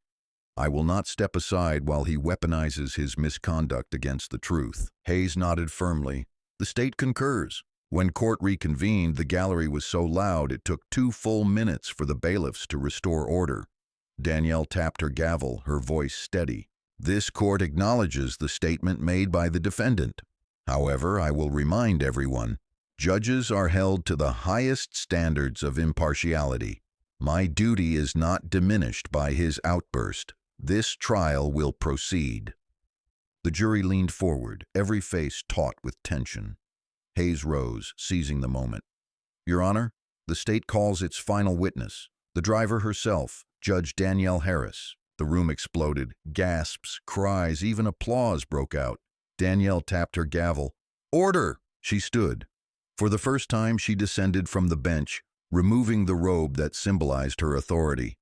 I will not step aside while he weaponizes his misconduct against the truth." Hayes nodded firmly. "The state concurs." When court reconvened, the gallery was so loud it took 2 full minutes for the bailiffs to restore order. Danielle tapped her gavel, her voice steady. "This court acknowledges the statement made by the defendant. However, I will remind everyone, judges are held to the highest standards of impartiality. My duty is not diminished by his outburst. This trial will proceed." The jury leaned forward, every face taut with tension. Hayes rose, seizing the moment. "Your Honor, the state calls its final witness, the driver herself, Judge Danielle Harris." The room exploded. Gasps, cries, even applause broke out. Danielle tapped her gavel. "Order!" She stood. For the first time, she descended from the bench, removing the robe that symbolized her authority.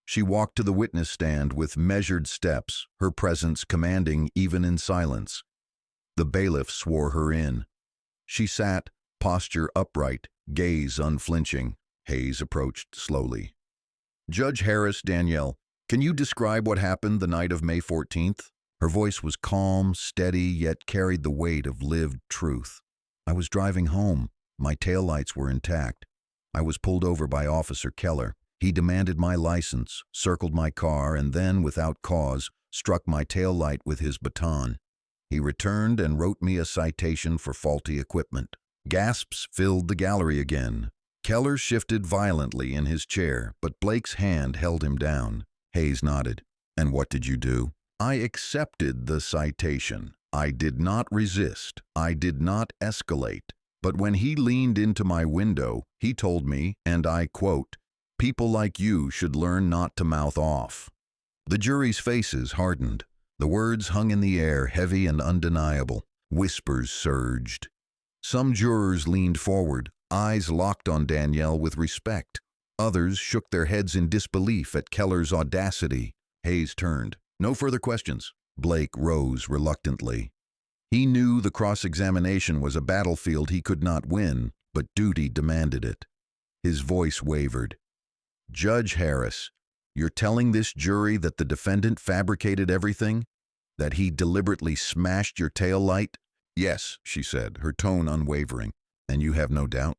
She walked to the witness stand with measured steps, her presence commanding even in silence. The bailiff swore her in. She sat, posture upright, gaze unflinching. Hayes approached slowly. "Judge Harris, Danielle, can you describe what happened the night of May 14th? Her voice was calm, steady, yet carried the weight of lived truth. "I was driving home. My taillights were intact. I was pulled over by Officer Keller. He demanded my license, circled my car, and then, without cause, struck my taillight with his baton. He returned and wrote me a citation for faulty equipment." Gasps filled the gallery again. Keller shifted violently in his chair, but Blake's hand held him down. Hayes nodded. "And what did you do?" "I accepted the citation. I did not resist. I did not escalate. But when he leaned into my window, he told me, and I quote, 'People like you should learn not to mouth off.'" The jury's faces hardened. The words hung in the air, heavy and undeniable. Whispers surged. Some jurors leaned forward, eyes locked on Danielle with respect. Others shook their heads in disbelief at Keller's audacity. Hayes turned. "No further questions." Blake rose reluctantly. He knew the cross-examination was a battlefield he could not win, but duty demanded it. His voice wavered. "Judge Harris, you're telling this jury that the defendant fabricated everything? That he deliberately smashed your taillight?" "Yes," she said, her tone unwavering. "And you have no doubt?"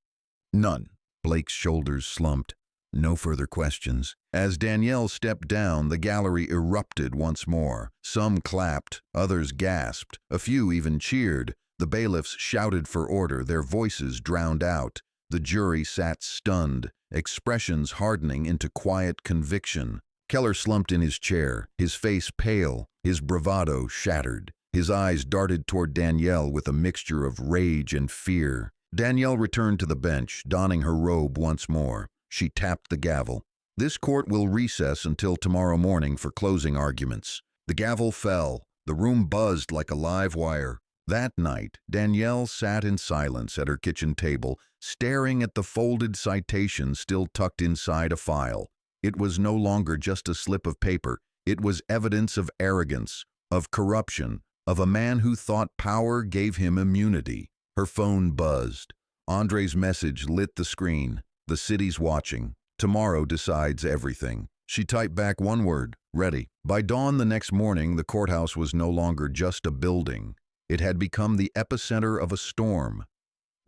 "None." Blake's shoulders slumped. No further questions. As Danielle stepped down, the gallery erupted once more. Some clapped, others gasped, a few even cheered. The bailiffs shouted for order, their voices drowned out. The jury sat stunned, expressions hardening into quiet conviction. Keller slumped in his chair, his face pale, his bravado shattered. His eyes darted toward Danielle with a mixture of rage and fear. Danielle returned to the bench, donning her robe once more. She tapped the gavel. "This court will recess until tomorrow morning for closing arguments." The gavel fell. The room buzzed like a live wire. That night, Danielle sat in silence at her kitchen table, staring at the folded citation still tucked inside a file. It was no longer just a slip of paper. It was evidence of arrogance, of corruption, of a man who thought power gave him immunity. Her phone buzzed. Andre's message lit the screen. "The city's watching. Tomorrow decides everything." She typed back one word, "Ready." By dawn the next morning, the courthouse was no longer just a building. It had become the epicenter of a storm.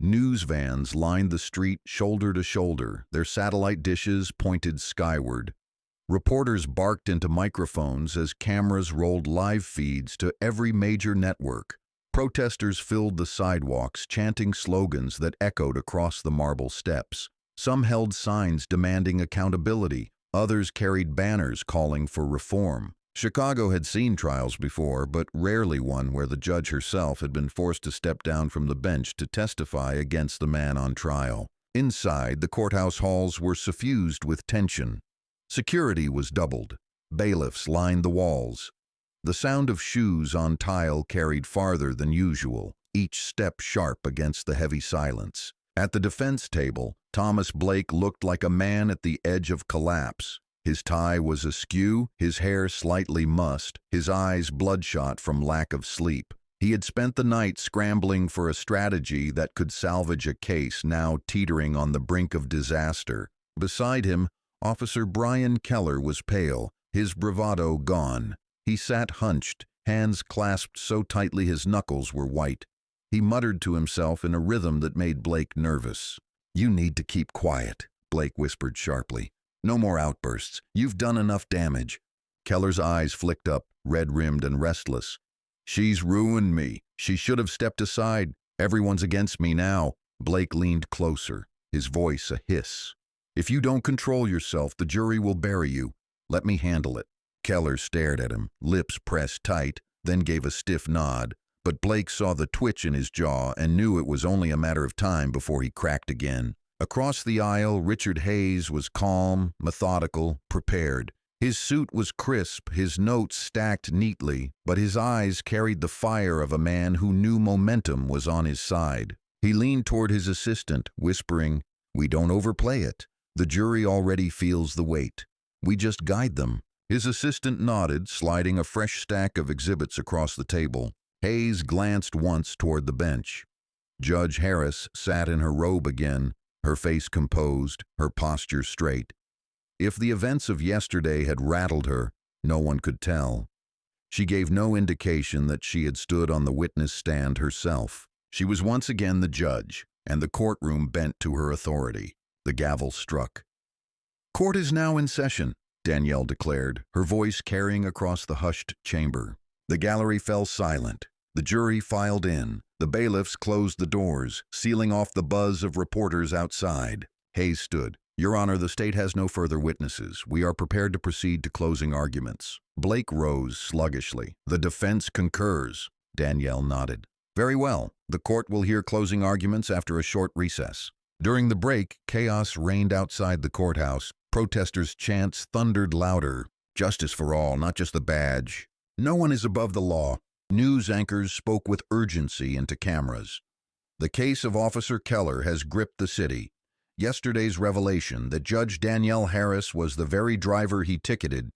News vans lined the street shoulder to shoulder, their satellite dishes pointed skyward. Reporters barked into microphones as cameras rolled live feeds to every major network. Protesters filled the sidewalks, chanting slogans that echoed across the marble steps. Some held signs demanding accountability. Others carried banners calling for reform. Chicago had seen trials before, but rarely one where the judge herself had been forced to step down from the bench to testify against the man on trial. Inside, the courthouse halls were suffused with tension. Security was doubled. Bailiffs lined the walls. The sound of shoes on tile carried farther than usual, each step sharp against the heavy silence. At the defense table, Thomas Blake looked like a man at the edge of collapse. His tie was askew, his hair slightly mussed, his eyes bloodshot from lack of sleep. He had spent the night scrambling for a strategy that could salvage a case now teetering on the brink of disaster. Beside him, Officer Brian Keller was pale, his bravado gone. He sat hunched, hands clasped so tightly his knuckles were white. He muttered to himself in a rhythm that made Blake nervous. "You need to keep quiet," Blake whispered sharply. "No more outbursts. You've done enough damage." Keller's eyes flicked up, red-rimmed and restless. "She's ruined me. She should have stepped aside. Everyone's against me now." Blake leaned closer, his voice a hiss. "If you don't control yourself, the jury will bury you. Let me handle it." Keller stared at him, lips pressed tight, then gave a stiff nod, but Blake saw the twitch in his jaw and knew it was only a matter of time before he cracked again. Across the aisle, Richard Hayes was calm, methodical, prepared. His suit was crisp, his notes stacked neatly, but his eyes carried the fire of a man who knew momentum was on his side. He leaned toward his assistant, whispering, "We don't overplay it. The jury already feels the weight. We just guide them." His assistant nodded, sliding a fresh stack of exhibits across the table. Hayes glanced once toward the bench. Judge Harris sat in her robe again, her face composed, her posture straight. If the events of yesterday had rattled her, no one could tell. She gave no indication that she had stood on the witness stand herself. She was once again the judge, and the courtroom bent to her authority. The gavel struck. "Court is now in session," Danielle declared, her voice carrying across the hushed chamber. The gallery fell silent. The jury filed in. The bailiffs closed the doors, sealing off the buzz of reporters outside. Hayes stood. "Your Honor, the state has no further witnesses. We are prepared to proceed to closing arguments." Blake rose sluggishly. "The defense concurs." Danielle nodded. "Very well. The court will hear closing arguments after a short recess." During the break, chaos reigned outside the courthouse. Protesters' chants thundered louder. "Justice for all, not just the badge. No one is above the law." News anchors spoke with urgency into cameras. "The case of Officer Keller has gripped the city. Yesterday's revelation that Judge Danielle Harris was the very driver he ticketed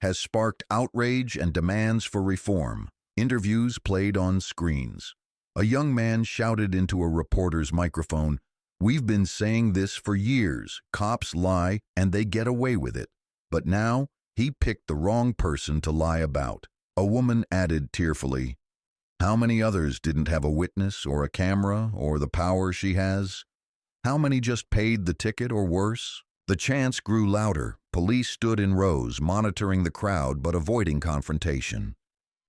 has sparked outrage and demands for reform." Interviews played on screens. A young man shouted into a reporter's microphone, "We've been saying this for years. Cops lie, and they get away with it. But now, he picked the wrong person to lie about." A woman added tearfully, "How many others didn't have a witness or a camera or the power she has? How many just paid the ticket or worse?" The chants grew louder. Police stood in rows, monitoring the crowd but avoiding confrontation.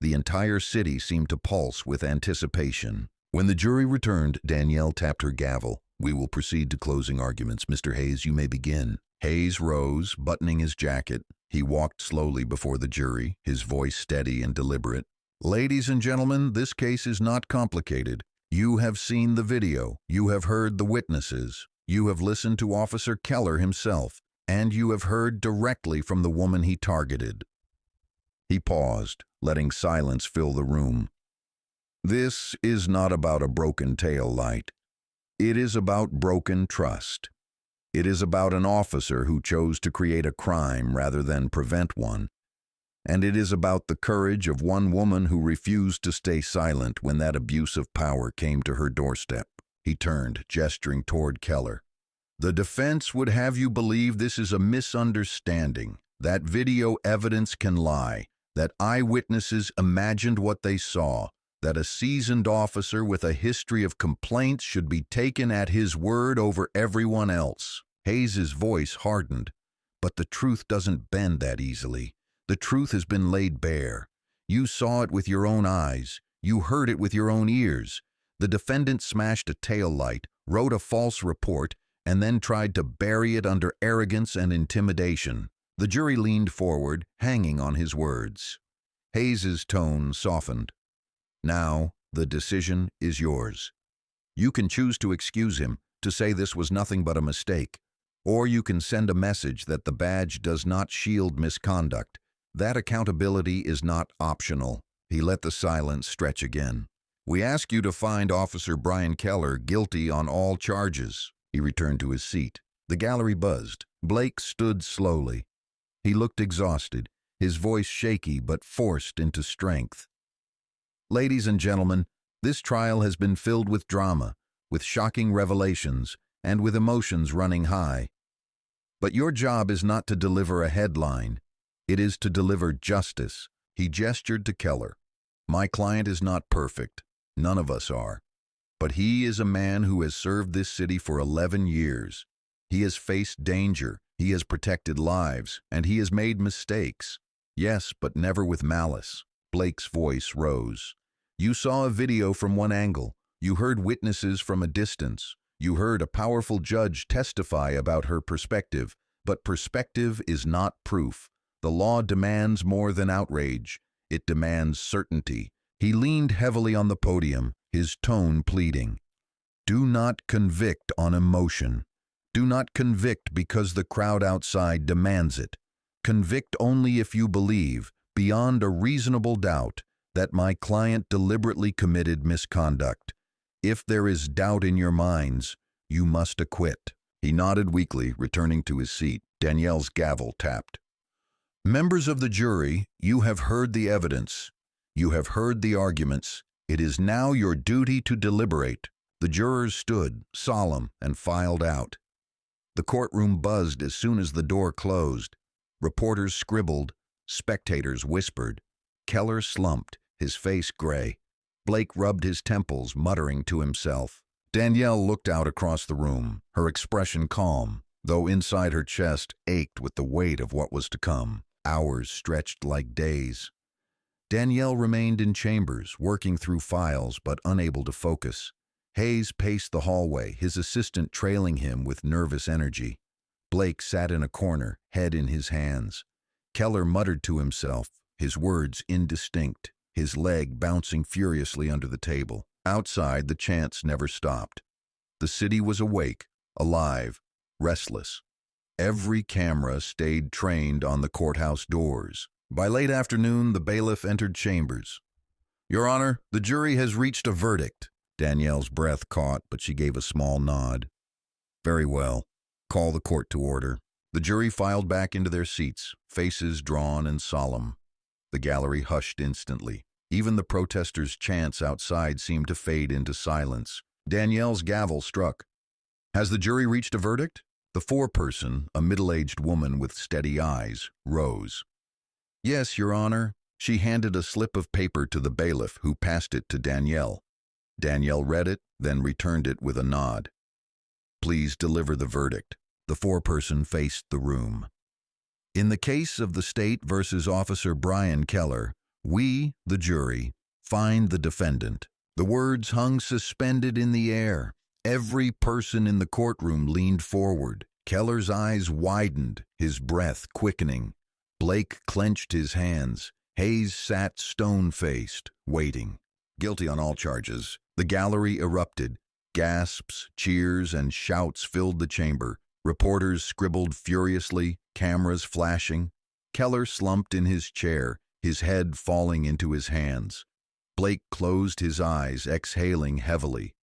The entire city seemed to pulse with anticipation. When the jury returned, Danielle tapped her gavel. "We will proceed to closing arguments. Mr. Hayes, you may begin." Hayes rose, buttoning his jacket. He walked slowly before the jury, his voice steady and deliberate. "Ladies and gentlemen, this case is not complicated. You have seen the video. You have heard the witnesses. You have listened to Officer Keller himself, and you have heard directly from the woman he targeted." He paused, letting silence fill the room. "This is not about a broken tail light. It is about broken trust. It is about an officer who chose to create a crime rather than prevent one. And it is about the courage of one woman who refused to stay silent when that abuse of power came to her doorstep." He turned, gesturing toward Keller. "The defense would have you believe this is a misunderstanding, that video evidence can lie, that eyewitnesses imagined what they saw, that a seasoned officer with a history of complaints should be taken at his word over everyone else." Hayes's voice hardened. "But the truth doesn't bend that easily. The truth has been laid bare. You saw it with your own eyes. You heard it with your own ears. The defendant smashed a tail light, wrote a false report, and then tried to bury it under arrogance and intimidation. The jury leaned forward, hanging on his words. Hayes's tone softened. Now, the decision is yours. You can choose to excuse him, to say this was nothing but a mistake. Or you can send a message that the badge does not shield misconduct. That accountability is not optional. He let the silence stretch again. We ask you to find Officer Brian Keller guilty on all charges. He returned to his seat. The gallery buzzed. Blake stood slowly. He looked exhausted, his voice shaky but forced into strength. Ladies and gentlemen, this trial has been filled with drama, with shocking revelations, and with emotions running high. But your job is not to deliver a headline. It is to deliver justice. He gestured to Keller. My client is not perfect. None of us are. But he is a man who has served this city for 11 years. He has faced danger, he has protected lives, and he has made mistakes. Yes, but never with malice. Blake's voice rose. You saw a video from one angle. You heard witnesses from a distance. You heard a powerful judge testify about her perspective. But perspective is not proof. The law demands more than outrage. It demands certainty. He leaned heavily on the podium, his tone pleading. Do not convict on emotion. Do not convict because the crowd outside demands it. Convict only if you believe, beyond a reasonable doubt, that my client deliberately committed misconduct. If there is doubt in your minds, you must acquit. He nodded weakly, returning to his seat. Danielle's gavel tapped. Members of the jury, you have heard the evidence. You have heard the arguments. It is now your duty to deliberate. The jurors stood, solemn, and filed out. The courtroom buzzed as soon as the door closed. Reporters scribbled. Spectators whispered. Keller slumped, his face gray. Blake rubbed his temples, muttering to himself. Danielle looked out across the room, her expression calm, though inside her chest ached with the weight of what was to come. Hours stretched like days. Danielle remained in chambers, working through files but unable to focus. Hayes paced the hallway, his assistant trailing him with nervous energy. Blake sat in a corner, head in his hands. Keller muttered to himself, his words indistinct, his leg bouncing furiously under the table. Outside, the chants never stopped. The city was awake, alive, restless. Every camera stayed trained on the courthouse doors. By late afternoon, the bailiff entered chambers. Your Honor, the jury has reached a verdict. Danielle's breath caught, but she gave a small nod. Very well. Call the court to order. The jury filed back into their seats, faces drawn and solemn. The gallery hushed instantly. Even the protesters' chants outside seemed to fade into silence. Danielle's gavel struck. Has the jury reached a verdict? The foreperson, a middle-aged woman with steady eyes, rose. Yes, Your Honor. She handed a slip of paper to the bailiff, who passed it to Danielle. Danielle read it, then returned it with a nod. Please deliver the verdict. The foreperson faced the room. In the case of the state versus Officer Brian Keller, we, the jury, find the defendant. The words hung suspended in the air. Every person in the courtroom leaned forward. Keller's eyes widened, his breath quickening. Blake clenched his hands. Hayes sat stone-faced, waiting. Guilty on all charges. The gallery erupted. Gasps, cheers, and shouts filled the chamber. Reporters scribbled furiously, cameras flashing. Keller slumped in his chair, his head falling into his hands. Blake closed his eyes, exhaling heavily.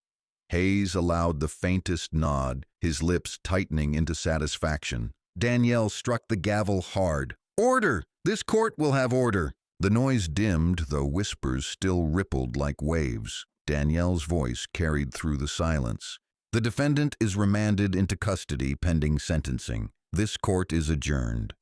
Hayes allowed the faintest nod, his lips tightening into satisfaction. Danielle struck the gavel hard. Order! This court will have order! The noise dimmed, though whispers still rippled like waves. Danielle's voice carried through the silence. The defendant is remanded into custody pending sentencing. This court is adjourned.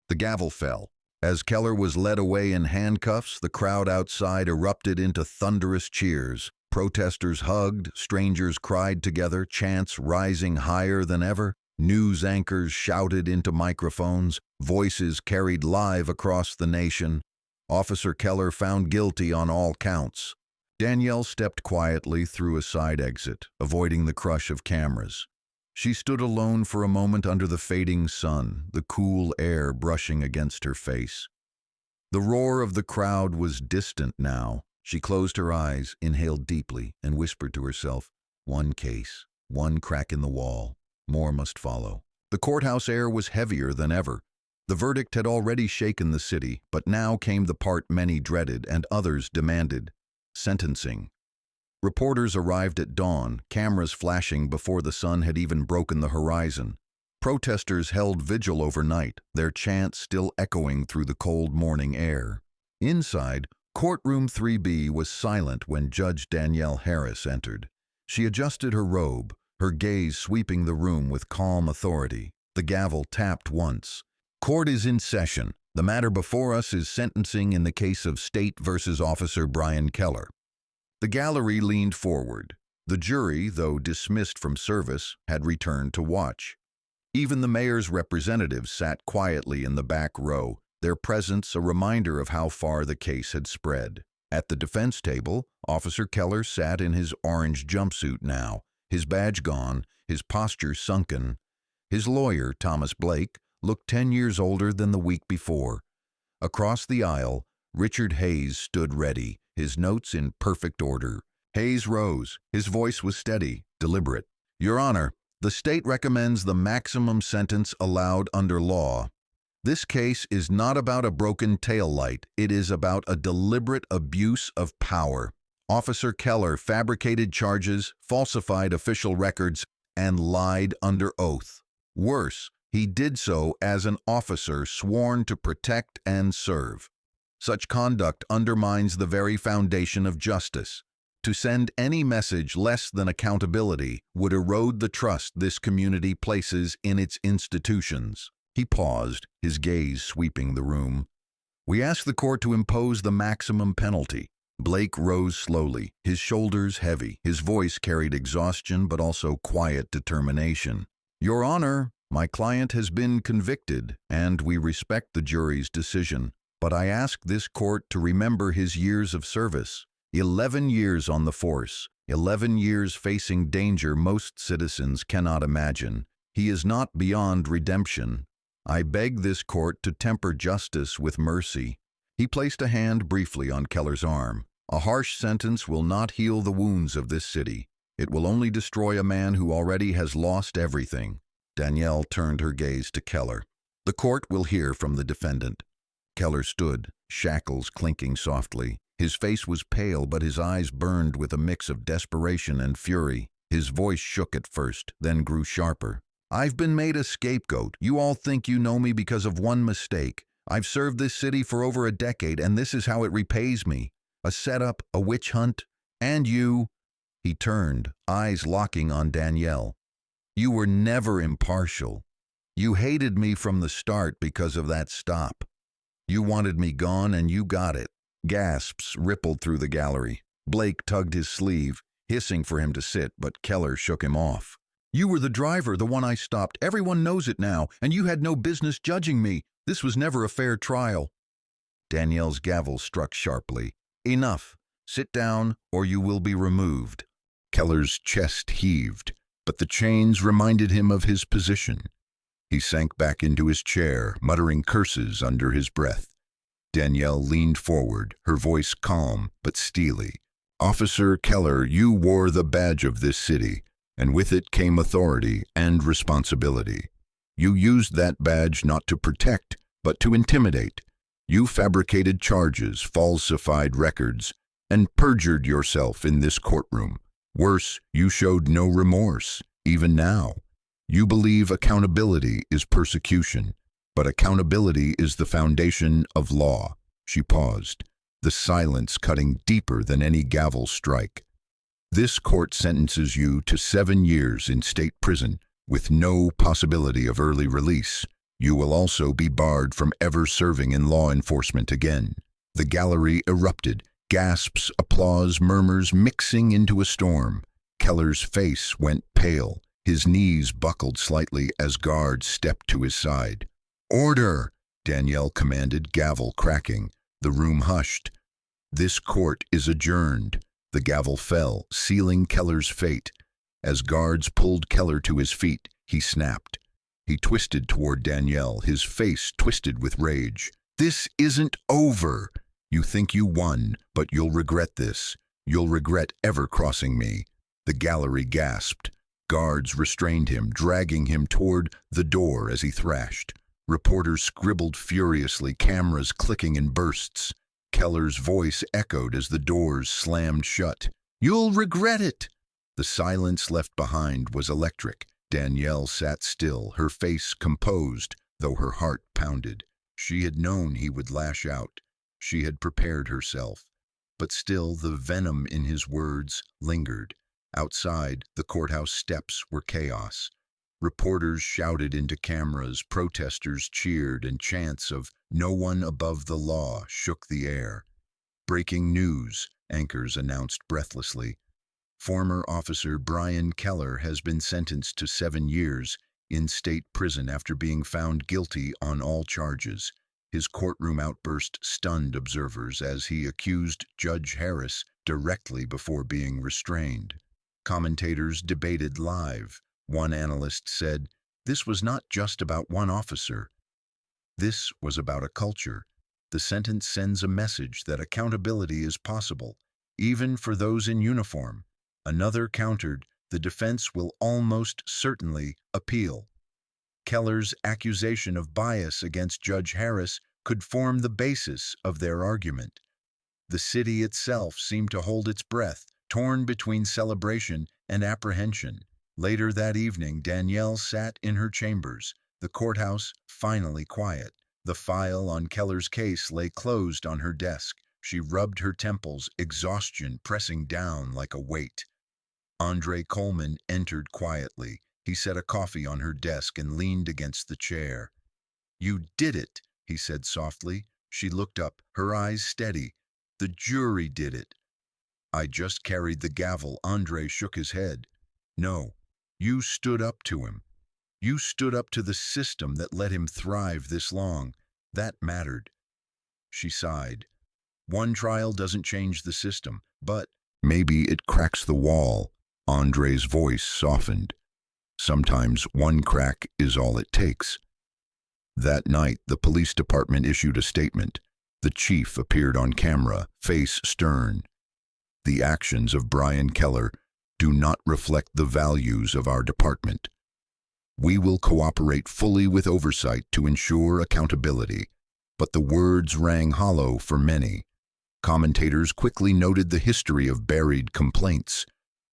The gavel fell. As Keller was led away in handcuffs, the crowd outside erupted into thunderous cheers. Protesters hugged, strangers cried together, chants rising higher than ever. News anchors shouted into microphones, voices carried live across the nation. Officer Keller found guilty on all counts. Danielle stepped quietly through a side exit, avoiding the crush of cameras. She stood alone for a moment under the fading sun, the cool air brushing against her face. The roar of the crowd was distant now. She closed her eyes, inhaled deeply, and whispered to herself, "One case, one crack in the wall. More must follow." The courthouse air was heavier than ever. The verdict had already shaken the city, but now came the part many dreaded and others demanded: sentencing. Reporters arrived at dawn, cameras flashing before the sun had even broken the horizon. Protesters held vigil overnight, their chants still echoing through the cold morning air. Inside, courtroom 3B was silent when Judge Danielle Harris entered. She adjusted her robe, her gaze sweeping the room with calm authority. The gavel tapped once. "Court is in session. The matter before us is sentencing in the case of State versus Officer Brian Keller." The gallery leaned forward. The jury, though dismissed from service, had returned to watch. Even the mayor's representatives sat quietly in the back row, their presence a reminder of how far the case had spread. At the defense table, Officer Keller sat in his orange jumpsuit now, his badge gone, his posture sunken. His lawyer, Thomas Blake, looked 10 years older than the week before. Across the aisle, Richard Hayes stood ready, his notes in perfect order. Hayes rose. His voice was steady, deliberate. "Your Honor, the state recommends the maximum sentence allowed under law. This case is not about a broken taillight. It is about a deliberate abuse of power. Officer Keller fabricated charges, falsified official records, and lied under oath. Worse, he did so as an officer sworn to protect and serve. Such conduct undermines the very foundation of justice. To send any message less than accountability would erode the trust this community places in its institutions." He paused, his gaze sweeping the room. "We ask the court to impose the maximum penalty." Blake rose slowly, his shoulders heavy. His voice carried exhaustion but also quiet determination. "Your Honor, my client has been convicted, and we respect the jury's decision. But I ask this court to remember his years of service. 11 years on the force, 11 years facing danger most citizens cannot imagine. He is not beyond redemption. I beg this court to temper justice with mercy." He placed a hand briefly on Keller's arm. "A harsh sentence will not heal the wounds of this city. It will only destroy a man who already has lost everything." Danielle turned her gaze to Keller. "The court will hear from the defendant." Keller stood, shackles clinking softly. His face was pale, but his eyes burned with a mix of desperation and fury. His voice shook at first, then grew sharper. "I've been made a scapegoat. You all think you know me because of one mistake. I've served this city for over a decade, and this is how it repays me. A setup, a witch hunt, and you." He turned, eyes locking on Danielle. "You were never impartial. You hated me from the start because of that stop. You wanted me gone, and you got it." Gasps rippled through the gallery. Blake tugged his sleeve, hissing for him to sit, but Keller shook him off. "You were the driver, the one I stopped. Everyone knows it now, and you had no business judging me. This was never a fair trial." Danielle's gavel struck sharply. "Enough. Sit down, or you will be removed." Keller's chest heaved, but the chains reminded him of his position. He sank back into his chair, muttering curses under his breath. Danielle leaned forward, her voice calm but steely. "Officer Keller, you wore the badge of this city, and with it came authority and responsibility. You used that badge not to protect, but to intimidate. You fabricated charges, falsified records, and perjured yourself in this courtroom. Worse, you showed no remorse, even now. You believe accountability is persecution, but accountability is the foundation of law." She paused, the silence cutting deeper than any gavel strike. "This court sentences you to 7 years in state prison, with no possibility of early release. You will also be barred from ever serving in law enforcement again." The gallery erupted, gasps, applause, murmurs mixing into a storm. Keller's face went pale. His knees buckled slightly as guards stepped to his side. "Order!" Danielle commanded, gavel cracking. The room hushed. "This court is adjourned." The gavel fell, sealing Keller's fate. As guards pulled Keller to his feet, he snapped. He twisted toward Danielle, his face twisted with rage. "This isn't over. You think you won, but you'll regret this. You'll regret ever crossing me." The gallery gasped. Guards restrained him, dragging him toward the door as he thrashed. Reporters scribbled furiously, cameras clicking in bursts. Keller's voice echoed as the doors slammed shut. "You'll regret it!" The silence left behind was electric. Danielle sat still, her face composed, though her heart pounded. She had known he would lash out. She had prepared herself. But still the venom in his words lingered. Outside, the courthouse steps were chaos. Reporters shouted into cameras, protesters cheered, and chants of "no one above the law" shook the air. "Breaking news," anchors announced breathlessly. Former officer Brian Keller has been sentenced to 7 years in state prison after being found guilty on all charges. His courtroom outburst stunned observers as he accused Judge Harris directly before being restrained. Commentators debated live. One analyst said, "This was not just about one officer. This was about a culture. The sentence sends a message that accountability is possible, even for those in uniform." Another countered, "The defense will almost certainly appeal." Keller's accusation of bias against Judge Harris could form the basis of their argument. The city itself seemed to hold its breath, torn between celebration and apprehension. Later that evening, Danielle sat in her chambers, the courthouse finally quiet. The file on Keller's case lay closed on her desk. She rubbed her temples, exhaustion pressing down like a weight. Andre Coleman entered quietly. He set a coffee on her desk and leaned against the chair. "You did it," he said softly. She looked up, her eyes steady. "The jury did it." "I just carried the gavel." Andre shook his head. "No, you stood up to him. You stood up to the system that let him thrive this long. That mattered." She sighed. "One trial doesn't change the system, but maybe it cracks the wall." Andre's voice softened. "Sometimes one crack is all it takes." That night, the police department issued a statement. The chief appeared on camera, face stern. "The actions of Brian Keller do not reflect the values of our department. We will cooperate fully with oversight to ensure accountability." But the words rang hollow for many. Commentators quickly noted the history of buried complaints,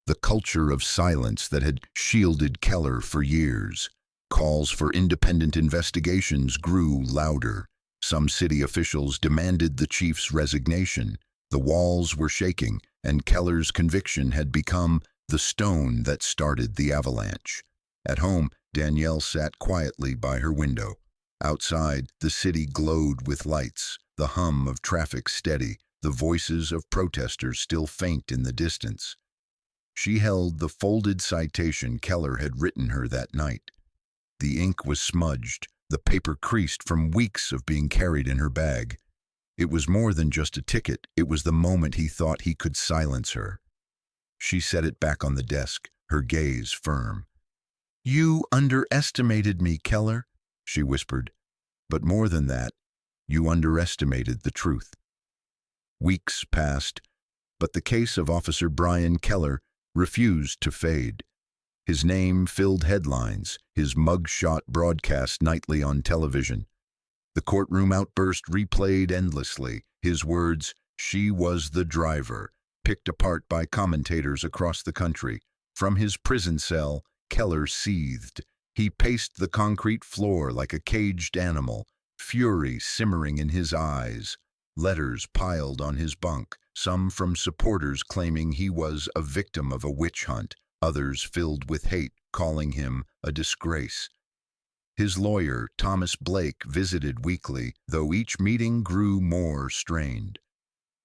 the culture of silence that had shielded Keller for years. Calls for independent investigations grew louder. Some city officials demanded the chief's resignation. The walls were shaking, and Keller's conviction had become the stone that started the avalanche. At home, Danielle sat quietly by her window. Outside, the city glowed with lights, the hum of traffic steady, the voices of protesters still faint in the distance. She held the folded citation Keller had written her that night. The ink was smudged, the paper creased from weeks of being carried in her bag. It was more than just a ticket, it was the moment he thought he could silence her. She set it back on the desk, her gaze firm. "You underestimated me, Keller," she whispered. "But more than that, you underestimated the truth." Weeks passed, but the case of Officer Brian Keller refused to fade. His name filled headlines, his mugshot broadcast nightly on television. The courtroom outburst replayed endlessly, his words, "She was the driver," picked apart by commentators across the country. From his prison cell, Keller seethed. He paced the concrete floor like a caged animal, fury simmering in his eyes. Letters piled on his bunk, some from supporters claiming he was a victim of a witch hunt, others filled with hate, calling him a disgrace. His lawyer, Thomas Blake, visited weekly, though each meeting grew more strained.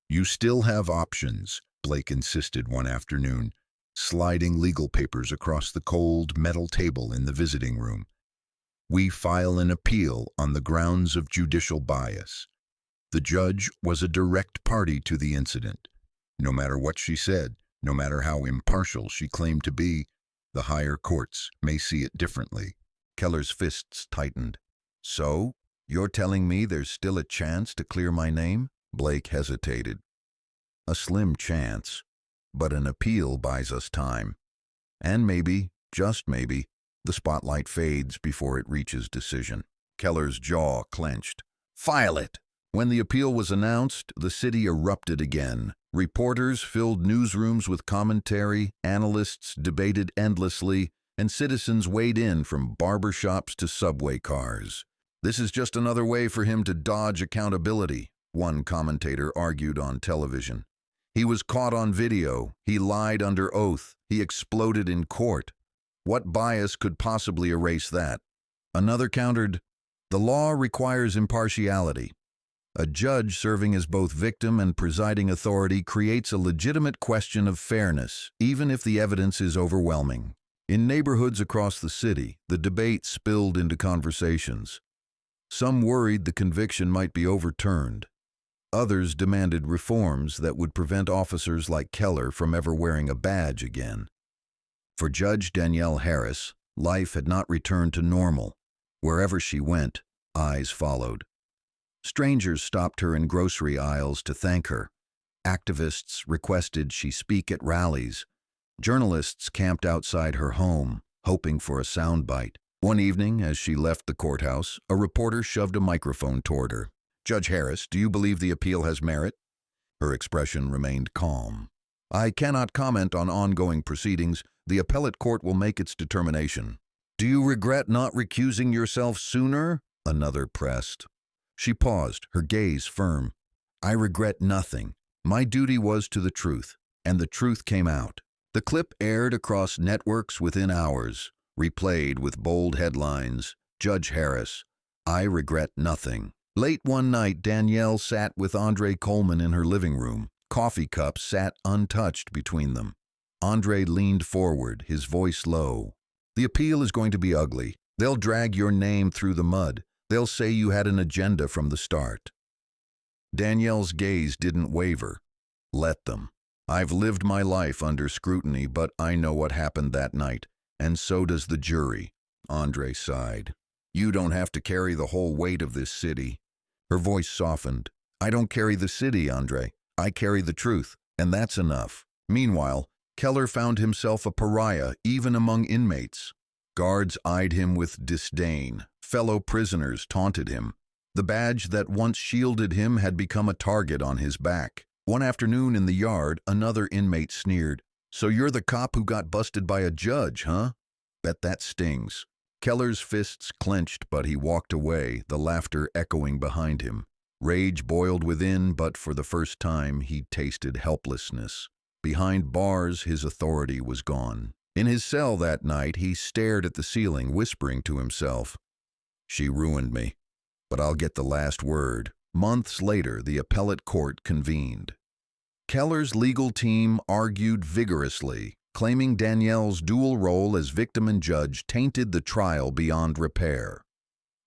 "You still have options," Blake insisted one afternoon, sliding legal papers across the cold metal table in the visiting room. "We file an appeal on the grounds of judicial bias." The judge was a direct party to the incident. No matter what she said, no matter how impartial she claimed to be, the higher courts may see it differently. Keller's fists tightened. So, you're telling me there's still a chance to clear my name? Blake hesitated. A slim chance, but an appeal buys us time. And maybe, just maybe, the spotlight fades before it reaches decision. Keller's jaw clenched. File it! When the appeal was announced, the city erupted again. Reporters filled newsrooms with commentary, analysts debated endlessly, and citizens weighed in from barbershops to subway cars. This is just another way for him to dodge accountability, one commentator argued on television. He was caught on video, he lied under oath, he exploded in court. What bias could possibly erase that? Another countered, the law requires impartiality. A judge serving as both victim and presiding authority creates a legitimate question of fairness, even if the evidence is overwhelming. In neighborhoods across the city, the debate spilled into conversations. Some worried the conviction might be overturned. Others demanded reforms that would prevent officers like Keller from ever wearing a badge again. For Judge Danielle Harris, life had not returned to normal. Wherever she went, eyes followed. Strangers stopped her in grocery aisles to thank her. Activists requested she speak at rallies. Journalists camped outside her home, hoping for a soundbite. One evening, as she left the courthouse, a reporter shoved a microphone toward her. Judge Harris, do you believe the appeal has merit? Her expression remained calm. I cannot comment on ongoing proceedings. The appellate court will make its determination. Do you regret not recusing yourself sooner? Another pressed. She paused, her gaze firm. I regret nothing. My duty was to the truth, and the truth came out. The clip aired across networks within hours, replayed with bold headlines, Judge Harris, I regret nothing. Late one night, Danielle sat with Andre Coleman in her living room. Coffee cups sat untouched between them. Andre leaned forward, his voice low. The appeal is going to be ugly. They'll drag your name through the mud. They'll say you had an agenda from the start. Danielle's gaze didn't waver. Let them. I've lived my life under scrutiny, but I know what happened that night, and so does the jury. Andre sighed. You don't have to carry the whole weight of this city. Her voice softened. I don't carry the city, Andre. I carry the truth, and that's enough. Meanwhile, Keller found himself a pariah even among inmates. Guards eyed him with disdain. Fellow prisoners taunted him. The badge that once shielded him had become a target on his back. One afternoon in the yard, another inmate sneered. So you're the cop who got busted by a judge, huh? Bet that stings. Keller's fists clenched, but he walked away, the laughter echoing behind him. Rage boiled within, but for the first time he tasted helplessness. Behind bars, his authority was gone. In his cell that night, he stared at the ceiling, whispering to himself, She ruined me, but I'll get the last word. Months later, the appellate court convened. Keller's legal team argued vigorously, claiming Danielle's dual role as victim and judge tainted the trial beyond repair.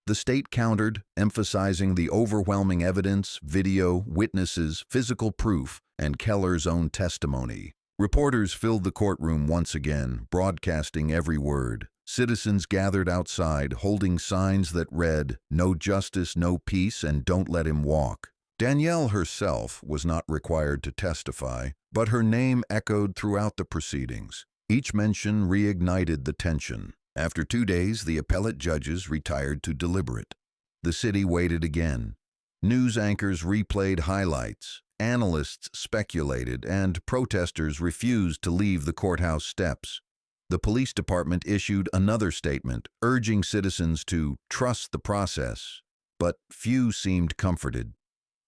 The state countered, emphasizing the overwhelming evidence, video, witnesses, physical proof, and Keller's own testimony. Reporters filled the courtroom once again, broadcasting every word. Citizens gathered outside, holding signs that read, No justice, no peace, and don't let him walk. Danielle herself was not required to testify, but her name echoed throughout the proceedings. Each mention reignited the tension. After 2 days, the appellate judges retired to deliberate. The city waited again. News anchors replayed highlights, analysts speculated, and protesters refused to leave the courthouse steps. The police department issued another statement, urging citizens to trust the process, but few seemed comforted.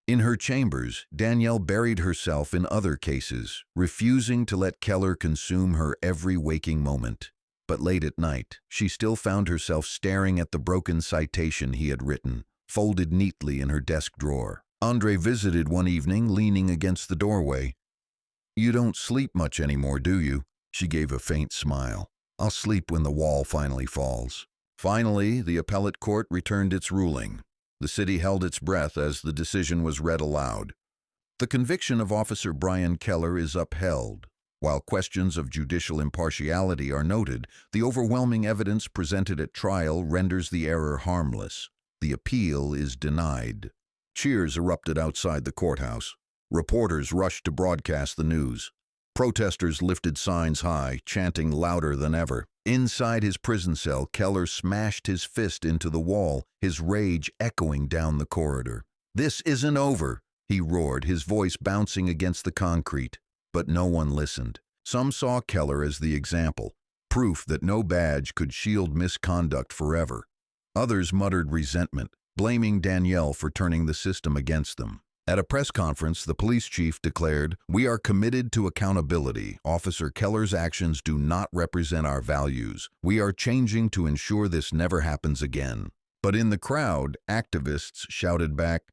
In her chambers, Danielle buried herself in other cases, refusing to let Keller consume her every waking moment. But late at night, she still found herself staring at the broken citation he had written, folded neatly in her desk drawer. Andre visited one evening, leaning against the doorway. You don't sleep much anymore, do you? She gave a faint smile. I'll sleep when the wall finally falls. Finally, the appellate court returned its ruling. The city held its breath as the decision was read aloud. The conviction of Officer Brian Keller is upheld. While questions of judicial impartiality are noted, the overwhelming evidence presented at trial renders the error harmless. The appeal is denied. Cheers erupted outside the courthouse. Reporters rushed to broadcast the news. Protesters lifted signs high, chanting louder than ever. Inside his prison cell, Keller smashed his fist into the wall, his rage echoing down the corridor. "This isn't over," he roared, his voice bouncing against the concrete. But no one listened. Some saw Keller as the example, proof that no badge could shield misconduct forever. Others muttered resentment, blaming Danielle for turning the system against them. At a press conference, the police chief declared, "We are committed to accountability. Officer Keller's actions do not represent our values. We are changing to ensure this never happens again." But in the crowd, activists shouted back,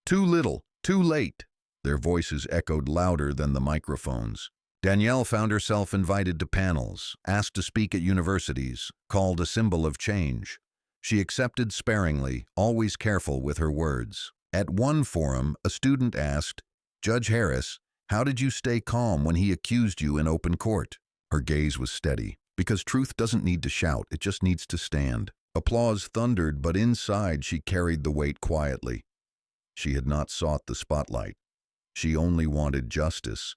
"Too little, too late." Their voices echoed louder than the microphones. Danielle found herself invited to panels, asked to speak at universities, called a symbol of change. She accepted sparingly, always careful with her words. At one forum, a student asked, "Judge Harris, how did you stay calm when he accused you in open court?" Her gaze was steady, because truth doesn't need to shout, it just needs to stand. Applause thundered, but inside she carried the weight quietly. She had not sought the spotlight. She only wanted justice.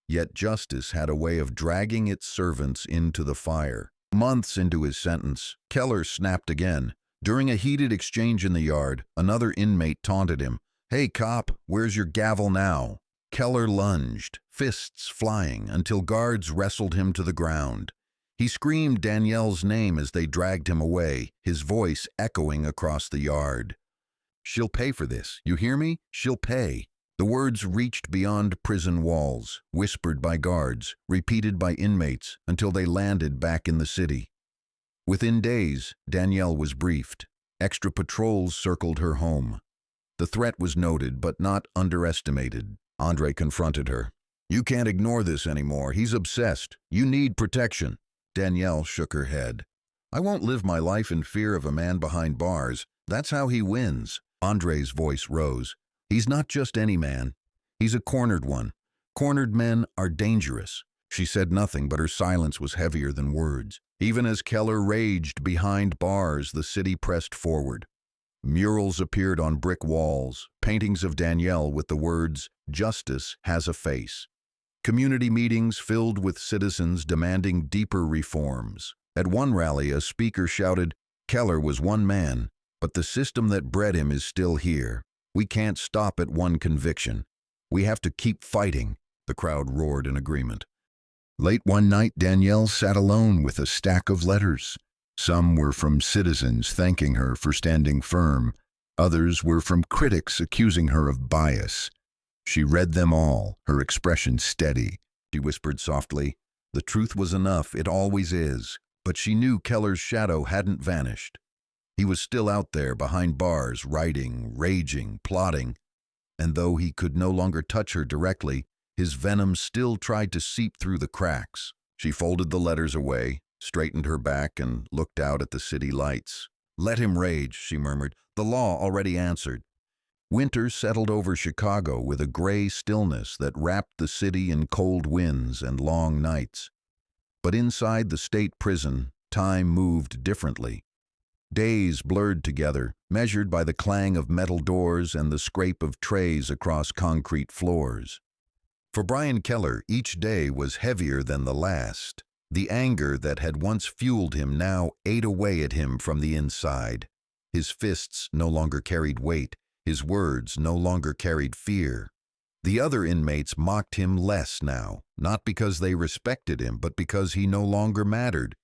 Yet justice had a way of dragging its servants into the fire. Months into his sentence, Keller snapped again. During a heated exchange in the yard, another inmate taunted him. "Hey cop, where's your gavel now?" Keller lunged, fists flying, until guards wrestled him to the ground. He screamed Danielle's name as they dragged him away, his voice echoing across the yard. "She'll pay for this, you hear me? She'll pay." The words reached beyond prison walls, whispered by guards, repeated by inmates, until they landed back in the city. Within days, Danielle was briefed. Extra patrols circled her home. The threat was noted, but not underestimated. Andre confronted her. "You can't ignore this anymore. He's obsessed. You need protection." Danielle shook her head. "I won't live my life in fear of a man behind bars. That's how he wins." Andre's voice rose. "He's not just any man. He's a cornered one. Cornered men are dangerous." She said nothing, but her silence was heavier than words. Even as Keller raged behind bars, the city pressed forward. Murals appeared on brick walls, paintings of Danielle with the words, "Justice has a face." Community meetings filled with citizens demanding deeper reforms. At one rally, a speaker shouted, "Keller was one man, but the system that bred him is still here. We can't stop at one conviction. We have to keep fighting." The crowd roared in agreement. Late one night, Danielle sat alone with a stack of letters. Some were from citizens thanking her for standing firm. Others were from critics accusing her of bias. She read them all, her expression steady. She whispered softly, "The truth was enough, it always is." But she knew Keller's shadow hadn't vanished. He was still out there behind bars, writing, raging, plotting. And though he could no longer touch her directly, his venom still tried to seep through the cracks. She folded the letters away, straightened her back, and looked out at the city lights. "Let him rage," she murmured. "The law already answered." Winter settled over Chicago with a gray stillness that wrapped the city in cold winds and long nights. But inside the state prison, time moved differently. Days blurred together, measured by the clang of metal doors and the scrape of trays across concrete floors. For Brian Keller, each day was heavier than the last. The anger that had once fueled him now ate away at him from the inside. His fists no longer carried weight. His words no longer carried fear. The other inmates mocked him less now, not because they respected him, but because he no longer mattered.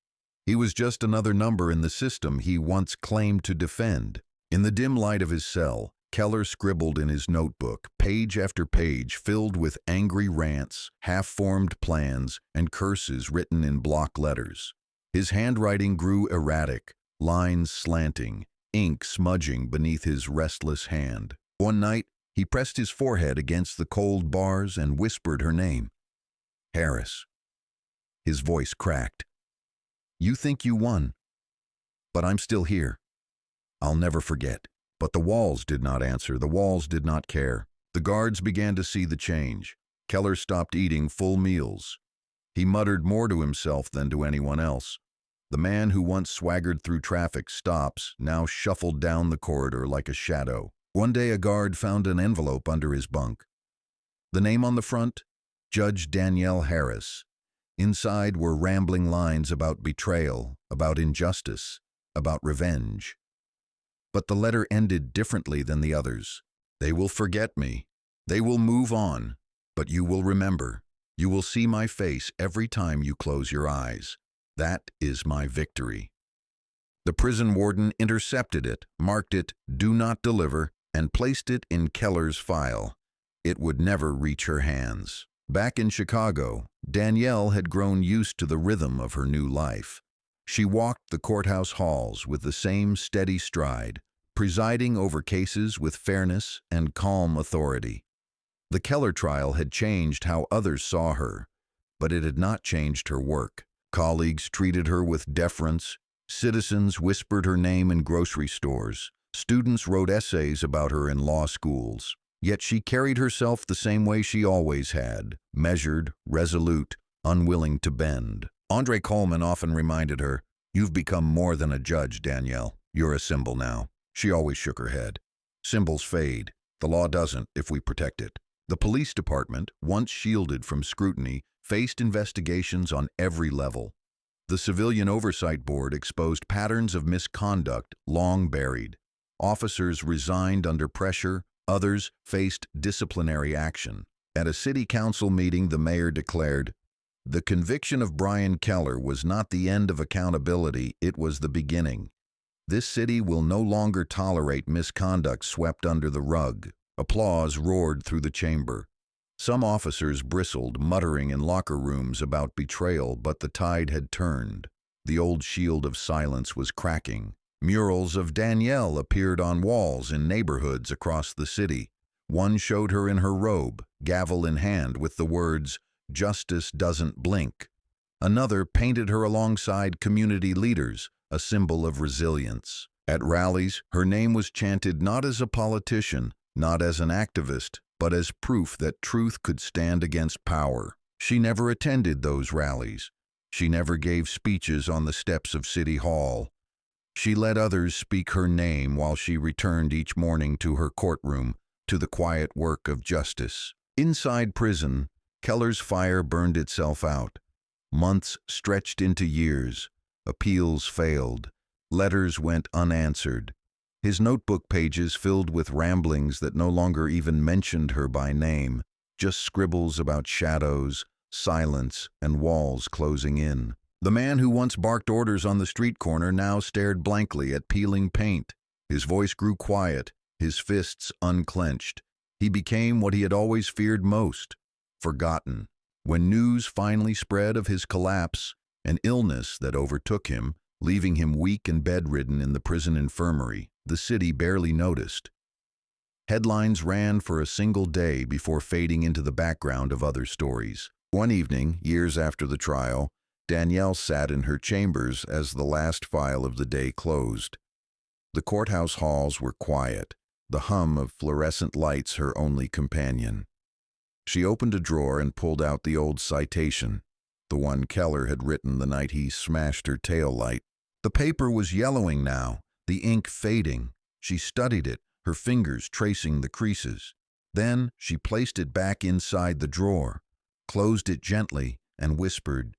He was just another number in the system he once claimed to defend. In the dim light of his cell, Keller scribbled in his notebook, page after page filled with angry rants, half-formed plans, and curses written in block letters. His handwriting grew erratic, lines slanting, ink smudging beneath his restless hand. One night, he pressed his forehead against the cold bars and whispered her name. "Harris." His voice cracked. "You think you won, but I'm still here. I'll never forget." But the walls did not answer. The walls did not care. The guards began to see the change. Keller stopped eating full meals. He muttered more to himself than to anyone else. The man who once swaggered through traffic stops, now shuffled down the corridor like a shadow. One day a guard found an envelope under his bunk. The name on the front? Judge Danielle Harris. Inside were rambling lines about betrayal, about injustice, about revenge. But the letter ended differently than the others. They will forget me. They will move on. But you will remember. You will see my face every time you close your eyes. That is my victory. The prison warden intercepted it, marked it "Do Not Deliver," and placed it in Keller's file. It would never reach her hands. Back in Chicago, Danielle had grown used to the rhythm of her new life. She walked the courthouse halls with the same steady stride, presiding over cases with fairness and calm authority. The Keller trial had changed how others saw her, but it had not changed her work. Colleagues treated her with deference. Citizens whispered her name in grocery stores. Students wrote essays about her in law schools. Yet she carried herself the same way she always had, measured, resolute, unwilling to bend. Andre Coleman often reminded her, "You've become more than a judge, Danielle. You're a symbol now." She always shook her head. Symbols fade. The law doesn't if we protect it. The police department, once shielded from scrutiny, faced investigations on every level. The Civilian Oversight Board exposed patterns of misconduct long buried. Officers resigned under pressure. Others faced disciplinary action. At a city council meeting, the mayor declared, "The conviction of Brian Keller was not the end of accountability, it was the beginning. This city will no longer tolerate misconduct swept under the rug." Applause roared through the chamber. Some officers bristled, muttering in locker rooms about betrayal, but the tide had turned. The old shield of silence was cracking. Murals of Danielle appeared on walls in neighborhoods across the city. One showed her in her robe, gavel in hand, with the words, "Justice doesn't blink." Another painted her alongside community leaders, a symbol of resilience. At rallies, her name was chanted not as a politician, not as an activist, but as proof that truth could stand against power. She never attended those rallies. She never gave speeches on the steps of City Hall. She let others speak her name while she returned each morning to her courtroom, to the quiet work of justice. Inside prison, Keller's fire burned itself out. Months stretched into years. Appeals failed. Letters went unanswered. His notebook pages filled with ramblings that no longer even mentioned her by name, just scribbles about shadows, silence, and walls closing in. The man who once barked orders on the street corner now stared blankly at peeling paint. His voice grew quiet, his fists unclenched. He became what he had always feared most, forgotten. When news finally spread of his collapse, an illness that overtook him, leaving him weak and bedridden in the prison infirmary, the city barely noticed. Headlines ran for a single day before fading into the background of other stories. One evening, years after the trial, Danielle sat in her chambers as the last file of the day closed. The courthouse halls were quiet, the hum of fluorescent lights her only companion. She opened a drawer and pulled out the old citation, the one Keller had written the night he smashed her tail light. The paper was yellowing now, the ink fading. She studied it, her fingers tracing the creases. Then she placed it back inside the drawer, closed it gently, and whispered,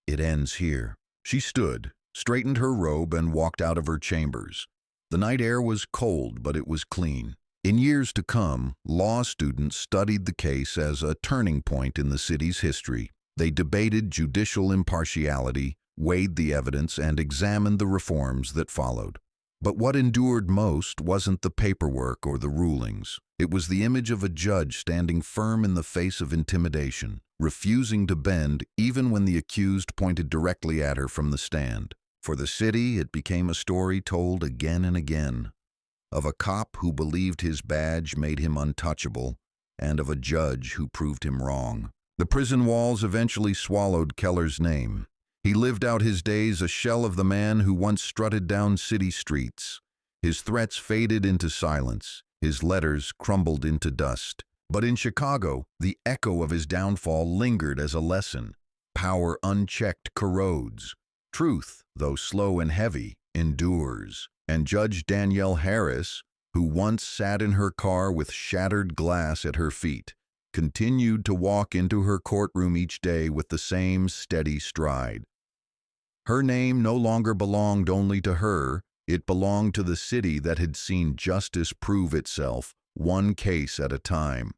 "It ends here." She stood, straightened her robe, and walked out of her chambers. The night air was cold, but it was clean. In years to come, law students studied the case as a turning point in the city's history. They debated judicial impartiality, weighed the evidence, and examined the reforms that followed. But what endured most wasn't the paperwork or the rulings. It was the image of a judge standing firm in the face of intimidation, refusing to bend even when the accused pointed directly at her from the stand. For the city, it became a story told again and again, of a cop who believed his badge made him untouchable, and of a judge who proved him wrong. The prison walls eventually swallowed Keller's name. He lived out his days a shell of the man who once strutted down city streets. His threats faded into silence. His letters crumbled into dust. But in Chicago, the echo of his downfall lingered as a lesson. Power unchecked corrodes. Truth, though slow and heavy, endures. And Judge Danielle Harris, who once sat in her car with shattered glass at her feet, continued to walk into her courtroom each day with the same steady stride. Her name no longer belonged only to her, it belonged to the city that had seen justice prove itself, one case at a time.